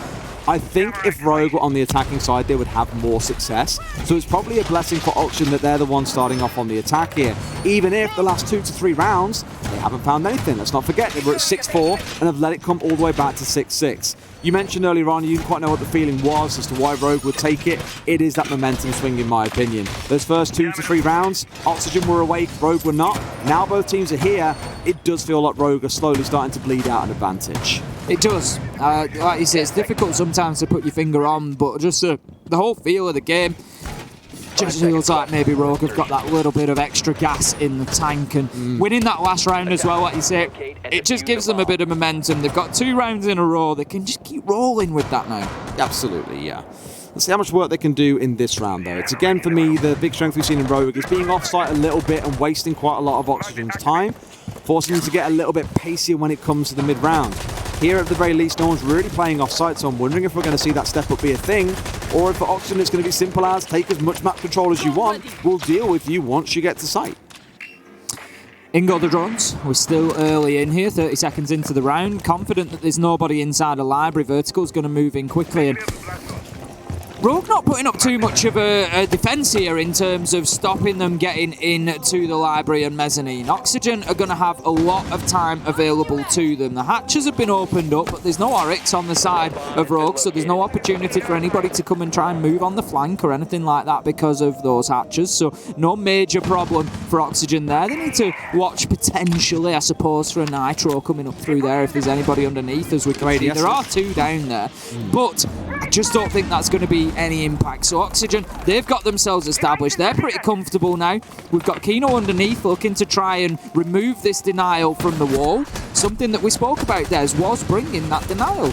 I think if Rogue were on the attacking side, they would have more success. So it's probably a blessing for Oxygen that they're the ones starting off on the attack here. Even if the last 2 to 3 rounds, they haven't found anything. Let's not forget, they were at 6-4 and have let it come all the way back to 6-6. You mentioned earlier on, you didn't quite know what the feeling was as to why Rogue would take it. It is that momentum swing, in my opinion. Those first 2 to 3 rounds, Oxygen were awake, Rogue were not. Now both teams are here. It does feel like Rogue are slowly starting to bleed out an advantage. It does. Like you say, it's difficult sometimes to put your finger on, but just the whole feel of the game just feels like maybe Rogue have got that little bit of extra gas in the tank, and winning that last round as well, like you say, it just gives them a bit of momentum. They've got 2 rounds in a row. They can just keep rolling with that now. Absolutely, yeah. Let's see how much work they can do in this round, though. It's, again, for me, the big strength we've seen in Rogue is being off-site a little bit and wasting quite a lot of Oxygen's time, forcing them to get a little bit pacier when it comes to the mid-round. Here, at the very least, no one's really playing off-site, so I'm wondering if we're going to see that step-up be a thing, or if for Oxygen it's going to be simple as take as much map control as you want, we'll deal with you once you get to site. In go the drones. We're still early in here, 30 seconds into the round. Confident that there's nobody inside a library. Vertical's going to move in quickly, and Rogue not putting up too much of a defence here in terms of stopping them getting into the library and mezzanine. Oxygen are going to have a lot of time available to them. The hatches have been opened up, but there's no Oryx on the side of Rogue, so there's no opportunity for anybody to come and try and move on the flank or anything like that because of those hatches. So no major problem for Oxygen there. They need to watch potentially, I suppose, for a Nitro coming up through there if there's anybody underneath, as we can see. There are 2 down there, but I just don't think that's going to be any impact. So Oxygen, they've got themselves established. They're pretty comfortable now. We've got Kino underneath looking to try and remove this denial from the wall. Something that we spoke about, Des, was bringing that denial.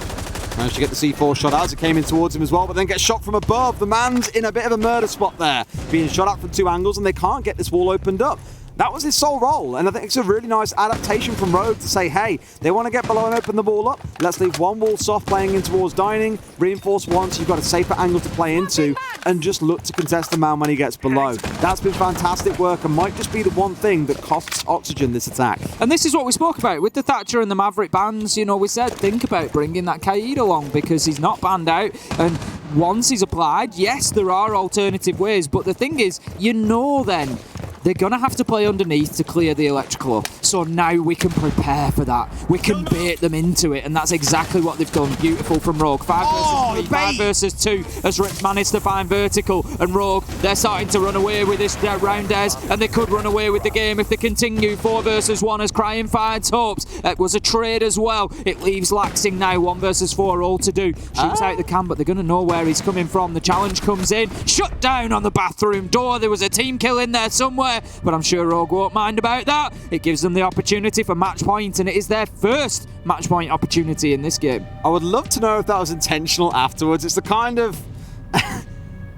Managed to get the C4 shot as it came in towards him as well, but then gets shot from above. The man's in a bit of a murder spot there, being shot at from 2 angles, and they can't get this wall opened up. That was his sole role, and I think it's a really nice adaptation from Rogue to say, hey, they want to get below and open the wall up. Let's leave 1 wall soft playing in towards dining, reinforce 1 so you've got a safer angle to play into, and just look to contest the man when he gets below. That's been fantastic work and might just be the one thing that costs Oxygen this attack. And this is what we spoke about with the Thatcher and the Maverick bans. You know, we said think about bringing that Kaid along because he's not banned out, and once he's applied, yes, there are alternative ways, but the thing is, you know then, they're going to have to play underneath to clear the electrical. So now we can prepare for that. We can bait them into it, and that's exactly what they've done. Beautiful from Rogue. 5 versus 3, 5 versus 2 as Rick managed to find Vertical. And Rogue, they're starting to run away with this round, Des, and they could run away with the game if they continue. 4 versus 1 as Crying finds hopes. It was a trade as well. It leaves Laxing now 1 versus 4 all to do. Shoots out the cam, but they're going to know where he's coming from. The challenge comes in. Shut down on the bathroom door. There was a team kill in there somewhere, but I'm sure Rogue won't mind about that. It gives them the opportunity for match point, and it is their first match point opportunity in this game. I would love to know if that was intentional afterwards. It's the kind of...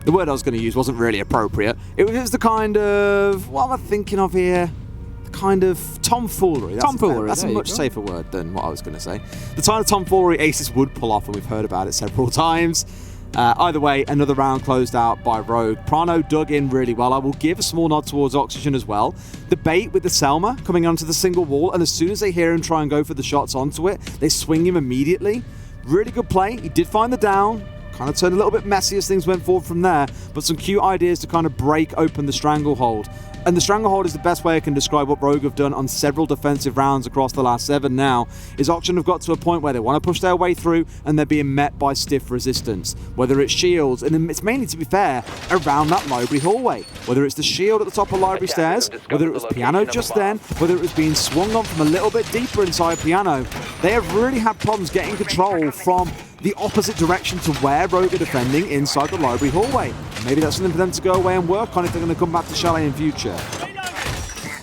the word I was going to use wasn't really appropriate. It was the kind of... What am I thinking of here? The kind of tomfoolery. That's a much safer word than what I was going to say. The kind of tomfoolery Aces would pull off, and we've heard about it several times. Either way, another round closed out by Rogue. Prano dug in really well. I will give a small nod towards Oxygen as well. The bait with the Selma coming onto the single wall, and as soon as they hear him try and go for the shots onto it, they swing him immediately. Really good play. He did find the down. Kind of turned a little bit messy as things went forward from there, but some cute ideas to kind of break open the stranglehold. And the stranglehold is the best way I can describe what Rogue have done on several defensive rounds across the last 7 now, is Oxygen have got to a point where they want to push their way through and they're being met by stiff resistance. Whether it's shields, and it's mainly, to be fair, around that library hallway. Whether it's the shield at the top of library stairs, whether it was Piano just then, whether it was being swung on from a little bit deeper inside Piano, they have really had problems getting control from the opposite direction to where Rogue are defending inside the library hallway. Maybe that's something for them to go away and work on if they're going to come back to Chalet in future.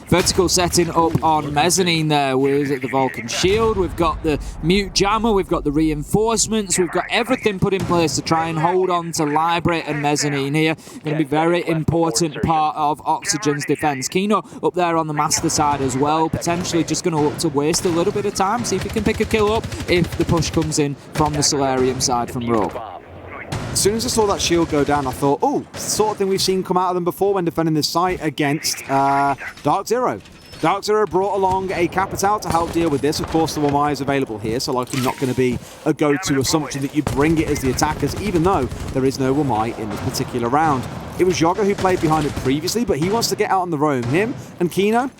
Vertical setting up on mezzanine there with the Vulcan shield. We've got the mute jammer, we've got the reinforcements, we've got everything put in place to try and hold on to library and mezzanine here. Going to be very important part of Oxygen's defense. Kino up there on the master side as well, potentially just going to look to waste a little bit of time, see if he can pick a kill up if the push comes in from the Solarium side from Rogue. As soon as I saw that shield go down, I thought, oh, it's the sort of thing we've seen come out of them before when defending this site against Dark Zero. Dark Zero brought along a Capital to help deal with this. Of course, the Wamai is available here, so likely not going to be a go-to assumption that you bring it as the attackers, even though there is no Wamai in this particular round. It was Yoga who played behind it previously, but he wants to get out on the roam. Him and Kino,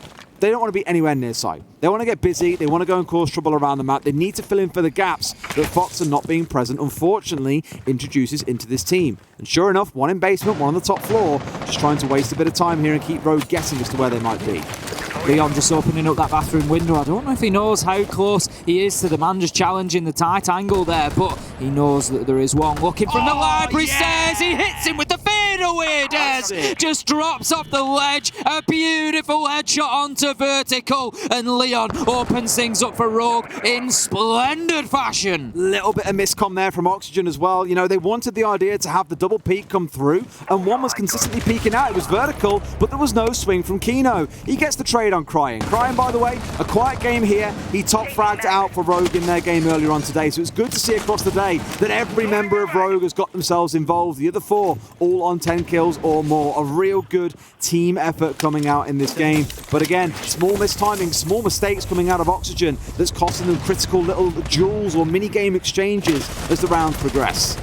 they don't want to be anywhere near site. They want to get busy. They want to go and cause trouble around the map. They need to fill in for the gaps that Fox are not being present, unfortunately, introduces into this team. And sure enough, one in basement, one on the top floor, just trying to waste a bit of time here and keep Rogue guessing as to where they might be. Leon just opening up that bathroom window. I don't know if he knows how close he is to the man just challenging the tight angle there, but he knows that there is one looking from the library stairs. He hits him with the fadeaway, Des. Just drops off the ledge. A beautiful headshot onto vertical, and Leon opens things up for Rogue in splendid fashion. Little bit of miscom there from Oxygen as well. You know, they wanted the idea to have the double peek come through, and one was consistently peeking out. It was vertical, but there was no swing from Kino. He gets the trade on Crying. Crying, by the way, a quiet game here. He top fragged out for Rogue in their game earlier on today, so it's good to see across the day that every member of Rogue has got themselves involved. The other 4 all on 10 kills or more. A real good team effort coming out in this game. But again, small mistiming, small mistakes coming out of Oxygen that's costing them critical little duels or mini-game exchanges as the rounds progress.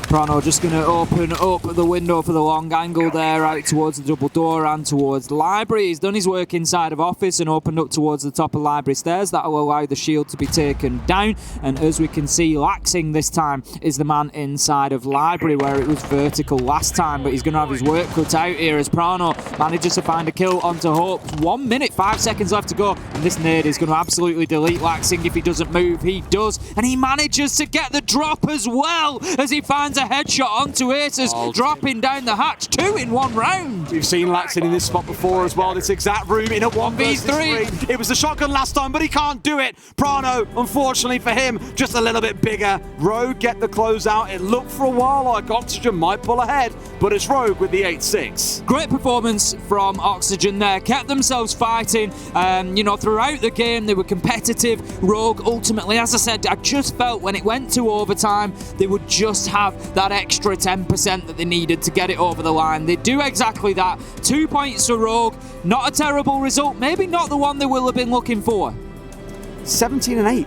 Prano just going to open up the window for the long angle there, out towards the double door and towards the library. He's done his work inside of office and opened up towards the top of library stairs. That will allow the shield to be taken down. And as we can see, Laxing this time is the man inside of library, where it was vertical last time. But he's going to have his work cut out here as Prano manages to find a kill onto Hope. 1 minute, 5 seconds left to go. And this nade is going to absolutely delete Laxing if he doesn't move. He does. And he manages to get the drop as well as he finds a headshot onto Aces, dropping down the hatch. 2 in 1 round. We've seen Laxin in this spot before as well, this exact room in a 1v3. It was the shotgun last time, but he can't do it. Prano, unfortunately for him, just a little bit bigger. Rogue get the closeout. It looked for a while like Oxygen might pull ahead, but it's Rogue with the 8-6. Great performance from Oxygen there. Kept themselves fighting. Throughout the game, they were competitive. Rogue, ultimately, as I said, I just felt when it went to overtime, they would just have that extra 10% that they needed to get it over the line. They do exactly that. 2 points to Rogue. Not a terrible result. Maybe not the one they will have been looking for. 17-8.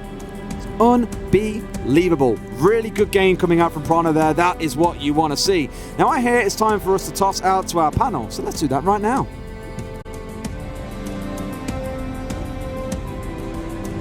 Unbelievable. Really good game coming out from Prano there. That is what you want to see. Now I hear it's time for us to toss out to our panel, so let's do that right now.